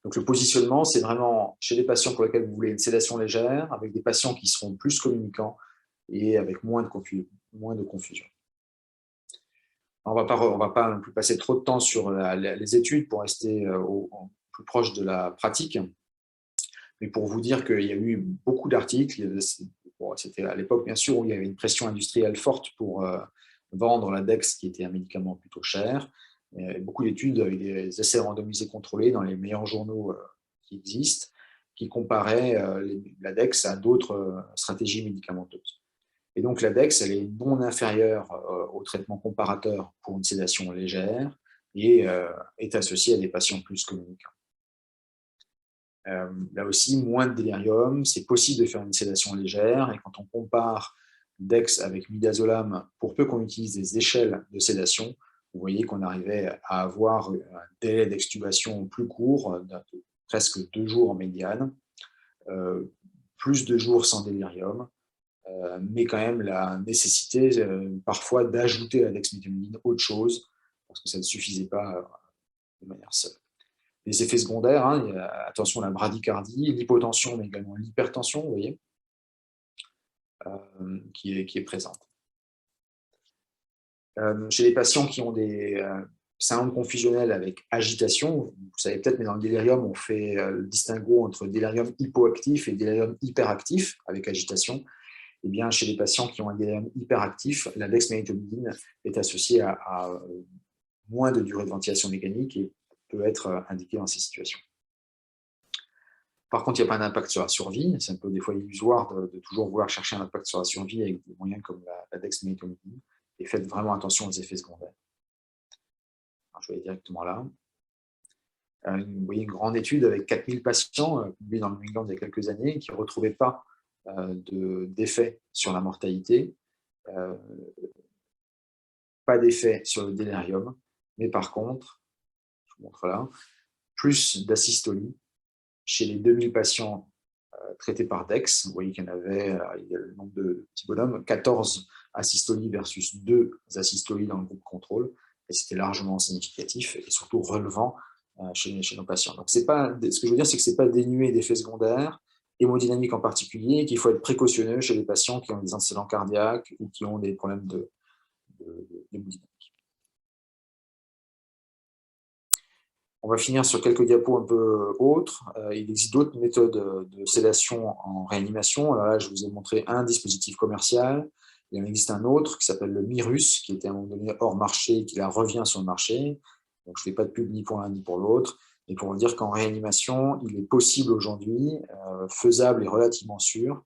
Donc, le positionnement, c'est vraiment chez les patients pour lesquels vous voulez une sédation légère, avec des patients qui seront plus communicants et avec moins de confusion. On ne va pas non plus passer trop de temps sur les études pour rester plus proche de la pratique, mais pour vous dire qu'il y a eu beaucoup d'articles. C'était à l'époque, bien sûr, où il y avait une pression industrielle forte pour vendre la Dex, qui était un médicament plutôt cher. Beaucoup d'études avec des essais randomisés contrôlés dans les meilleurs journaux qui existent, qui comparaient la Dex à d'autres stratégies médicamenteuses. Et donc, la Dex, elle est non inférieure au traitement comparateur pour une sédation légère et est associée à des patients plus communicants. Là aussi, moins de délirium, c'est possible de faire une sédation légère, et quand on compare Dex avec midazolam, pour peu qu'on utilise des échelles de sédation, vous voyez qu'on arrivait à avoir un délai d'extubation plus court, de presque 2 jours en médiane, plus de jours sans délirium, mais quand même la nécessité parfois d'ajouter à la dexmédetomidine autre chose, parce que ça ne suffisait pas de manière seule. Les effets secondaires, il y a, attention à la bradycardie, l'hypotension, mais également l'hypertension, vous voyez, qui est présente. Chez les patients qui ont des syndromes confusionnels avec agitation, vous savez peut-être, mais dans le délirium, on fait le distinguo entre délirium hypoactif et délirium hyperactif avec agitation. Eh bien, chez les patients qui ont un délirium hyperactif, la dexmédetomidine est associée à moins de durée de ventilation mécanique et peut être indiquée dans ces situations. Par contre, il n'y a pas d'impact sur la survie. C'est un peu des fois illusoire de toujours vouloir chercher un impact sur la survie avec des moyens comme la dexmédetomidine. Et faites vraiment attention aux effets secondaires. Alors, je vais aller directement là. Vous voyez une grande étude avec 4000 patients publiée dans le New England il y a quelques années qui ne retrouvaient pas d'effet sur la mortalité, pas d'effet sur le délirium, mais par contre, je vous montre là, plus d'asystolie chez les 2000 patients traités par DEX. Vous voyez qu'il y en avait, il y a le nombre de petits bonhommes, 14 asystolies versus 2 asystolies dans le groupe contrôle, et c'était largement significatif et surtout relevant chez nos patients. Donc, ce que je veux dire, c'est que ce n'est pas dénué d'effets secondaires, hémodynamiques en particulier, et qu'il faut être précautionneux chez les patients qui ont des antécédents cardiaques ou qui ont des problèmes d'hémodynamique. On va finir sur quelques diapos un peu autres. Il existe d'autres méthodes de sédation en réanimation. Alors là, je vous ai montré un dispositif commercial. Il en existe un autre qui s'appelle le Mirus, qui était à un moment donné hors marché et qui là revient sur le marché. Donc, je ne fais pas de pub ni pour l'un ni pour l'autre. Et pour vous dire qu'en réanimation, il est possible aujourd'hui, faisable et relativement sûr,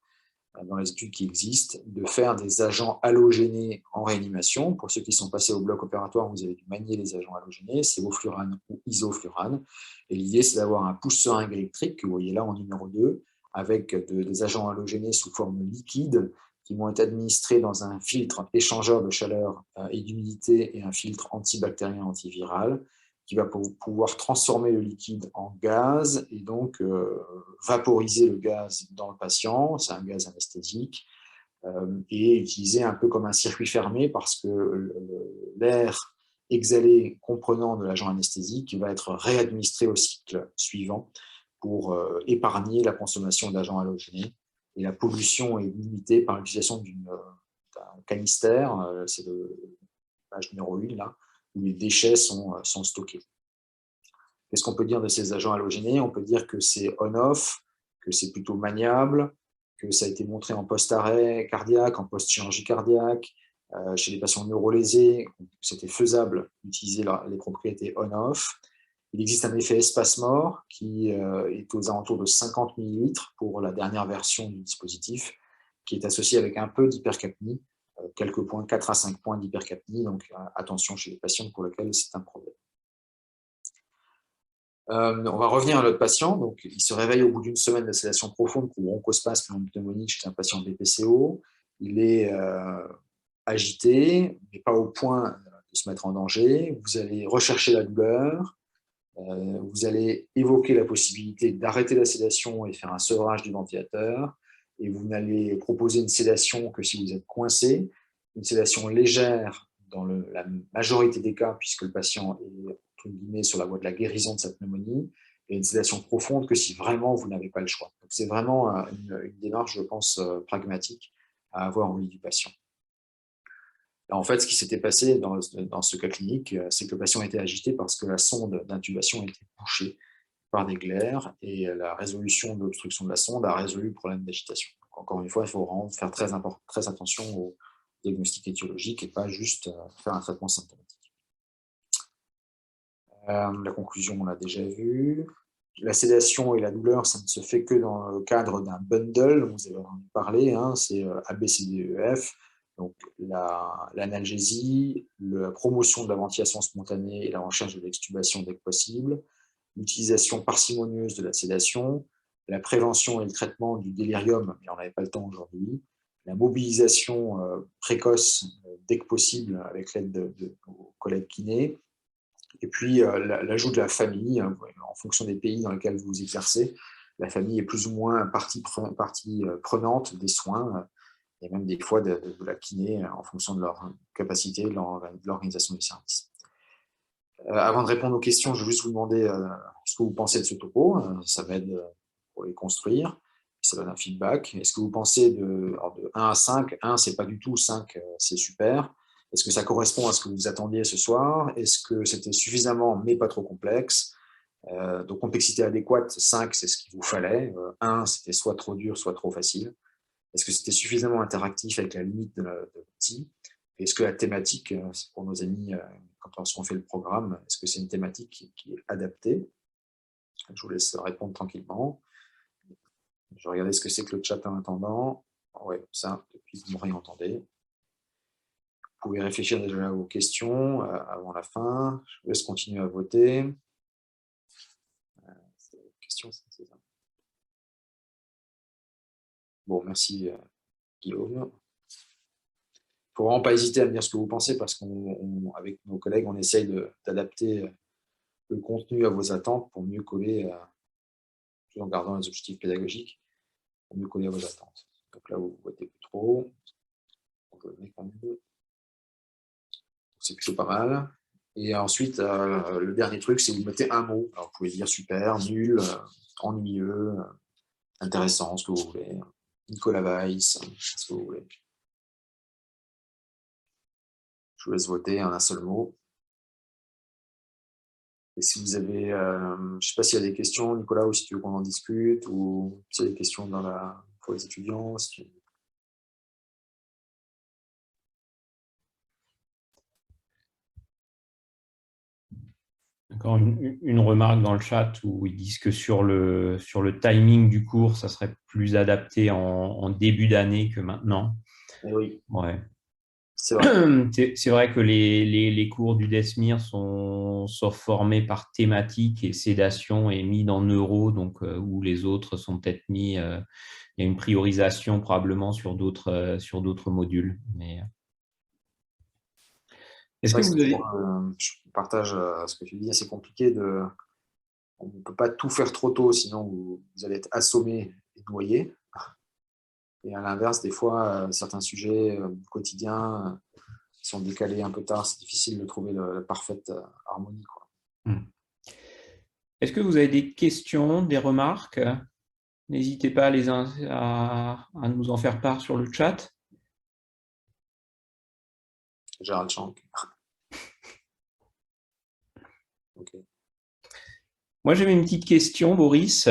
dans les études qui existent, de faire des agents halogénés en réanimation. Pour ceux qui sont passés au bloc opératoire, vous avez dû manier les agents halogénés, sévoflurane ou isoflurane. Et l'idée, c'est d'avoir un pousse-seringue électrique, que vous voyez là en numéro 2, avec des agents halogénés sous forme liquide, qui vont être administrés dans un filtre échangeur de chaleur et d'humidité et un filtre antibactérien antiviral, qui va pouvoir transformer le liquide en gaz et donc vaporiser le gaz dans le patient, c'est un gaz anesthésique, et utilisé un peu comme un circuit fermé parce que l'air exhalé comprenant de l'agent anesthésique va être réadministré au cycle suivant pour épargner la consommation d'agents halogénés. Et la pollution est limitée par l'utilisation d'un canister, c'est l'image numéro 1 là, où les déchets sont stockés. Qu'est-ce qu'on peut dire de ces agents halogénés? On peut dire que c'est on-off, que c'est plutôt maniable, que ça a été montré en post-arrêt cardiaque, en post-chirurgie cardiaque, chez les patients neurolésés, c'était faisable d'utiliser les propriétés on-off. Il existe un effet espace-mort qui est aux alentours de 50 ml pour la dernière version du dispositif, qui est associé avec un peu d'hypercapnie, quelques points, 4 à 5 points d'hypercapnie, donc attention chez les patients pour lesquels c'est un problème. On va revenir à notre patient. Donc, il se réveille au bout d'une semaine de sédation profonde pour bronchospasme ou pneumonie chez un patient BPCO. Il est agité, mais pas au point de se mettre en danger. Vous allez rechercher la douleur. Vous allez évoquer la possibilité d'arrêter la sédation et faire un sevrage du ventilateur. Et vous n'allez proposer une sédation que si vous êtes coincé, une sédation légère dans la majorité des cas, puisque le patient est entre guillemets sur la voie de la guérison de sa pneumonie, et une sédation profonde que si vraiment vous n'avez pas le choix. C'est vraiment une démarche, je pense, pragmatique à avoir au lit du patient. En fait, ce qui s'était passé dans ce cas clinique, c'est que le patient était agité parce que la sonde d'intubation était bouchée par des glaires et la résolution de l'obstruction de la sonde a résolu le problème d'agitation. Encore une fois, il faut vraiment faire très attention au diagnostic étiologique et pas juste faire un traitement symptomatique. La conclusion, on l'a déjà vue. La sédation et la douleur, ça ne se fait que dans le cadre d'un bundle, vous avez entendu parler, hein, c'est ABCDEF, donc l'analgésie, la promotion de la ventilation spontanée et la recherche de l'extubation dès que possible, l'utilisation parcimonieuse de la sédation, la prévention et le traitement du délirium, mais on n'avait pas le temps aujourd'hui, la mobilisation précoce dès que possible avec l'aide de nos collègues kinés, et puis l'ajout de la famille, en fonction des pays dans lesquels vous exercez, la famille est plus ou moins partie prenante des soins, et même des fois de la kiné en fonction de leur capacité, de l'organisation du service. Avant de répondre aux questions, je vais juste vous demander ce que vous pensez de ce topo. Ça m'aide pour les construire. Ça donne un feedback. Est-ce que vous pensez de 1 à 5, 1 c'est pas du tout, 5 c'est super. Est-ce que ça correspond à ce que vous attendiez ce soir? Est-ce que c'était suffisamment mais pas trop complexe? Donc complexité adéquate, 5 c'est ce qu'il vous fallait. 1 c'était soit trop dur, soit trop facile. Est-ce que c'était suffisamment interactif avec la limite de l'outil? Est-ce que la thématique, pour nos amis, lorsqu'on fait le programme, est-ce que c'est une thématique qui est adaptée? Je vous laisse répondre tranquillement. Je vais regarder ce que c'est que le chat en attendant. Oui, ça, depuis que vous me réentendez. pouvez réfléchir déjà aux questions avant la fin. Je vous laisse continuer à voter. Question, c'est ça. Bon, merci Guillaume. Il ne faut vraiment pas hésiter à me dire ce que vous pensez parce qu'avec nos collègues, on essaye d'adapter le contenu à vos attentes pour mieux coller, tout en gardant les objectifs pédagogiques, pour mieux coller à vos attentes. Donc là, vous votez plus trop. C'est plutôt pas mal. Et ensuite, le dernier truc, c'est vous mettez un mot. Alors, vous pouvez dire super, nul, ennuyeux, intéressant, ce que vous voulez. Nicolas Weiss, ce que vous voulez. Je vous laisse voter en un seul mot. Et si vous avez, je ne sais pas s'il y a des questions, Nicolas, ou si tu veux qu'on en discute, ou s'il y a des questions pour les étudiants. Encore une remarque dans le chat où ils disent que sur le timing du cours, ça serait plus adapté en début d'année que maintenant. Et oui, ouais. c'est vrai. C'est vrai que les cours du DESMIR sont formés par thématique et sédation et mis dans neuro, donc où les autres sont peut-être mis. Il y a une priorisation probablement sur d'autres modules. Mais est-ce que vous avez Je partage ce que tu dis, c'est compliqué on ne peut pas tout faire trop tôt, sinon vous allez être assommé et noyé. Et à l'inverse, des fois, certains sujets quotidiens sont décalés un peu tard, c'est difficile de trouver la parfaite harmonie, quoi. Est-ce que vous avez des questions, des remarques? N'hésitez pas à nous en faire part sur le chat. Gérald Schank. Okay. Moi, j'avais une petite question, Boris.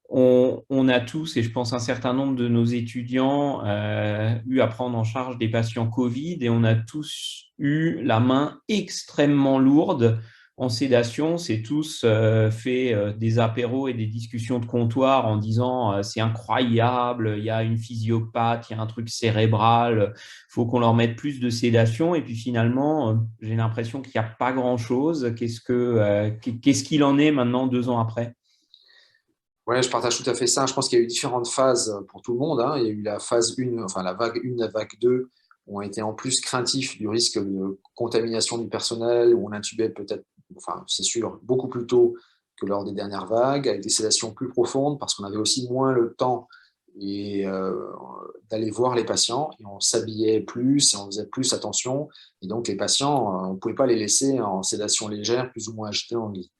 On a tous, et je pense un certain nombre de nos étudiants, eu à prendre en charge des patients Covid et on a tous eu la main extrêmement lourde en sédation. C'est tous fait des apéros et des discussions de comptoir en disant c'est incroyable, il y a une physiopathe, il y a un truc cérébral, il faut qu'on leur mette plus de sédation. Et puis finalement, j'ai l'impression qu'il n'y a pas grand-chose. Qu'est-ce qu'il en est maintenant 2 ans après? Ouais, je partage tout à fait ça. Je pense qu'il y a eu différentes phases pour tout le monde, hein. Il y a eu la phase 1, enfin la vague 1, la vague 2, où on était en plus craintifs du risque de contamination du personnel, où on intubait peut-être, enfin c'est sûr, beaucoup plus tôt que lors des dernières vagues, avec des sédations plus profondes, parce qu'on avait aussi moins le temps d'aller voir les patients, et on s'habillait plus, et on faisait plus attention, et donc les patients, on ne pouvait pas les laisser en sédation légère, plus ou moins agités en lit.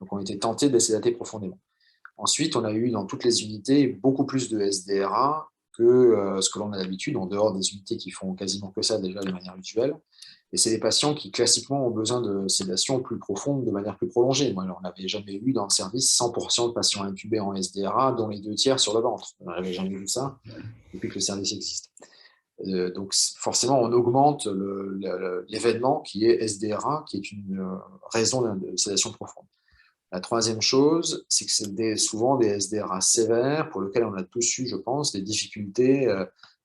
Donc on était tenté de les sédater profondément. Ensuite, on a eu dans toutes les unités beaucoup plus de SDRA que ce que l'on a d'habitude, en dehors des unités qui font quasiment que ça déjà de manière habituelle. Et c'est des patients qui classiquement ont besoin de sédation plus profonde de manière plus prolongée. Moi, on n'avait jamais eu dans le service 100% de patients intubés en SDRA, dont les 2 tiers sur le ventre. On n'avait jamais vu ça depuis que le service existe. Donc forcément, on augmente l'événement qui est SDRA, qui est une raison de sédation profonde. La troisième chose, c'est que c'est souvent des SDRA sévères pour lesquels on a tous eu, je pense, des difficultés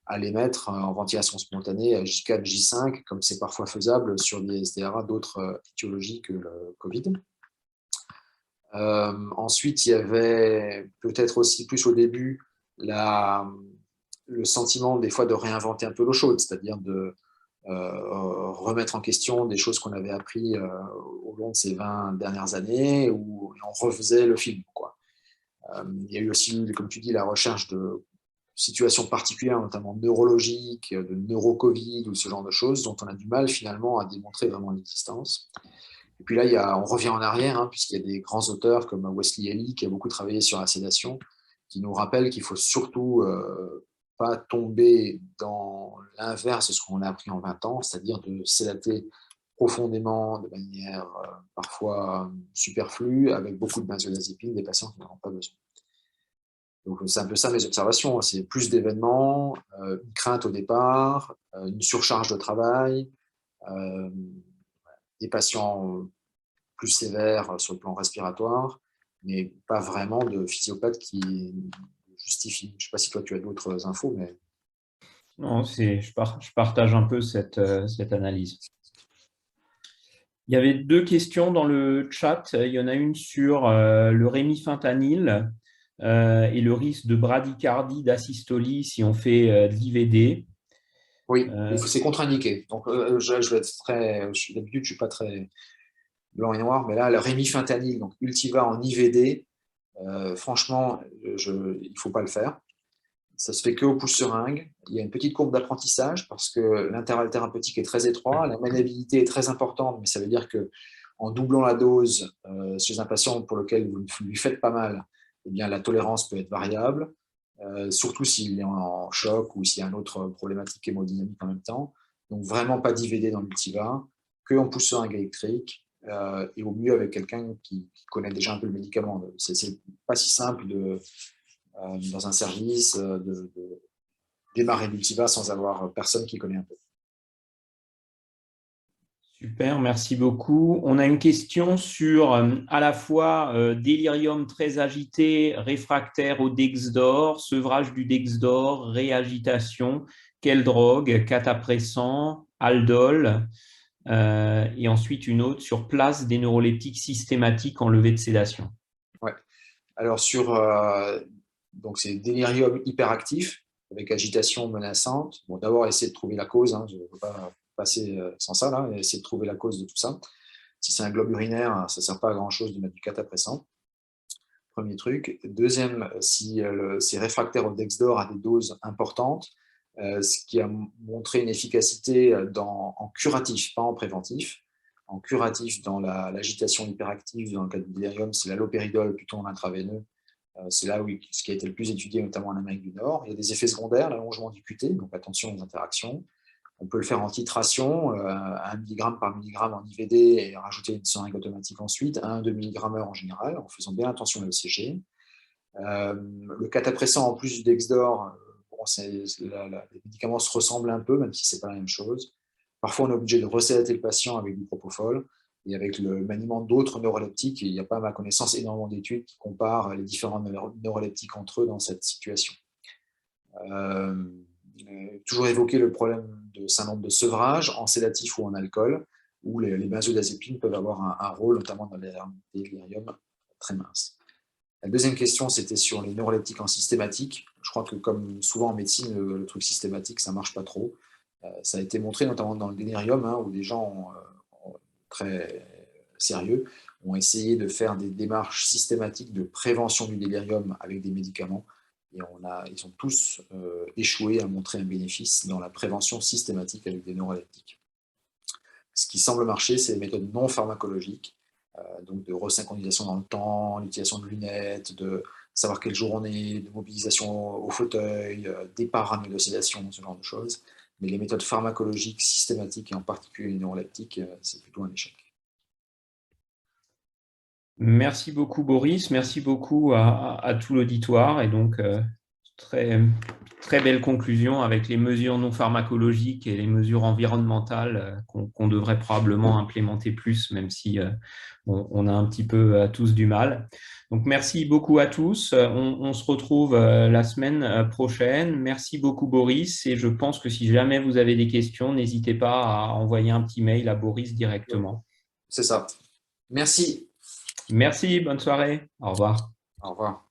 à les mettre en ventilation spontanée à J4, J5, comme c'est parfois faisable sur des SDRA d'autres étiologies que le Covid. Ensuite, il y avait peut-être aussi plus au début le sentiment des fois de réinventer un peu l'eau chaude, c'est-à-dire de remettre en question des choses qu'on avait appris au long de ces 20 dernières années, où on refaisait le film, quoi. Il y a eu aussi, comme tu dis, la recherche de situations particulières, notamment neurologiques, de neuro-Covid ou ce genre de choses, dont on a du mal finalement à démontrer vraiment l'existence. Et puis là, on revient en arrière, hein, puisqu'il y a des grands auteurs comme Wesley Haley, qui a beaucoup travaillé sur la sédation, qui nous rappellent qu'il faut surtout pas tomber dans l'inverse de ce qu'on a appris en 20 ans, c'est-à-dire de sédater profondément, de manière parfois superflue, avec beaucoup de benzodiazépines, des patients qui n'en ont pas besoin. Donc c'est un peu ça mes observations, c'est plus d'événements, une crainte au départ, une surcharge de travail, des patients plus sévères sur le plan respiratoire, mais pas vraiment de physiopathe qui justifie. Je ne sais pas si toi tu as d'autres infos, mais... Non, je partage un peu cette analyse. Il y avait deux questions dans le chat. Il y en a une sur le rémifentanil et le risque de bradycardie, d'asystolie si on fait de l'IVD. Oui, c'est contre-indiqué. Donc, je vais être d'habitude, je ne suis pas très blanc et noir, mais là, le rémifentanil, donc Ultiva en IVD, franchement, il ne faut pas le faire. Ça se fait qu'au pouce-seringue. Il y a une petite courbe d'apprentissage parce que l'intervalle thérapeutique est très étroit. La maniabilité est très importante, mais ça veut dire que en doublant la dose chez un patient pour lequel vous ne lui faites pas mal, eh bien, la tolérance peut être variable, surtout s'il est en choc ou s'il y a une autre problématique hémodynamique en même temps. Donc, vraiment pas d'IVD dans l'Ultiva, que en pouce-seringue électrique et au mieux avec quelqu'un qui connaît déjà un peu le médicament. C'est pas si simple dans un service de démarrer l'Ultiva sans avoir personne qui connaît un peu. Super, merci beaucoup. On a une question sur à la fois délirium très agité, réfractaire au Dexdor, sevrage du Dexdor, réagitation. Quelle drogue? Catapressant, Aldol. Et ensuite une autre sur place des neuroleptiques systématiques en levée de sédation. Ouais. Alors donc c'est délirium hyperactif avec agitation menaçante. Bon, d'abord essayer de trouver la cause. Hein, je ne veux pas passer sans ça là. Essayer de trouver la cause de tout ça. Si c'est un globe urinaire, ça ne sert pas à grand chose de mettre du catapressant. Premier truc. Deuxième, si c'est réfractaire au Dexdor à des doses importantes, ce qui a montré une efficacité en curatif, pas en préventif. En curatif, dans l'agitation hyperactive, dans le cas du délirium, c'est l'halopéridol plutôt en intraveineux. C'est là où ce qui a été le plus étudié, notamment en Amérique du Nord. Il y a des effets secondaires, l'allongement du QT, donc attention aux interactions. On peut le faire en titration, 1 mg par milligramme en IVD et rajouter une seringue automatique ensuite, 1-2 mg en général, en faisant bien attention à l'ECG. Le catapressant, en plus du Dexdor, les médicaments se ressemblent un peu, même si ce n'est pas la même chose. Parfois, on est obligé de resédater le patient avec du propofol et avec le maniement d'autres neuroleptiques. Il n'y a pas, à ma connaissance, énormément d'études qui comparent les différents neuroleptiques entre eux dans cette situation. Toujours évoquer le problème de syndrome de sevrage en sédatif ou en alcool, où les benzodiazépines peuvent avoir un rôle, notamment dans les déliriums très minces. La deuxième question, c'était sur les neuroleptiques en systématique. Je crois que comme souvent en médecine, le truc systématique, ça ne marche pas trop. Ça a été montré notamment dans le délirium, où des gens très sérieux ont essayé de faire des démarches systématiques de prévention du délirium avec des médicaments. Et ils ont tous échoué à montrer un bénéfice dans la prévention systématique avec des neuroleptiques. Ce qui semble marcher, c'est les méthodes non pharmacologiques, donc de resynchronisation dans le temps, l'utilisation de lunettes, de savoir quel jour on est, de mobilisation au fauteuil, départ à sédation, ce genre de choses. Mais les méthodes pharmacologiques systématiques, et en particulier les neuroleptiques, c'est plutôt un échec. Merci beaucoup Boris, merci beaucoup à tout l'auditoire et donc très, très belle conclusion avec les mesures non pharmacologiques et les mesures environnementales qu'on devrait probablement implémenter plus, même si on a un petit peu tous du mal. Donc merci beaucoup à tous, on se retrouve la semaine prochaine. Merci beaucoup Boris et je pense que si jamais vous avez des questions, n'hésitez pas à envoyer un petit mail à Boris directement. C'est ça. Merci. Merci, bonne soirée. Au revoir. Au revoir.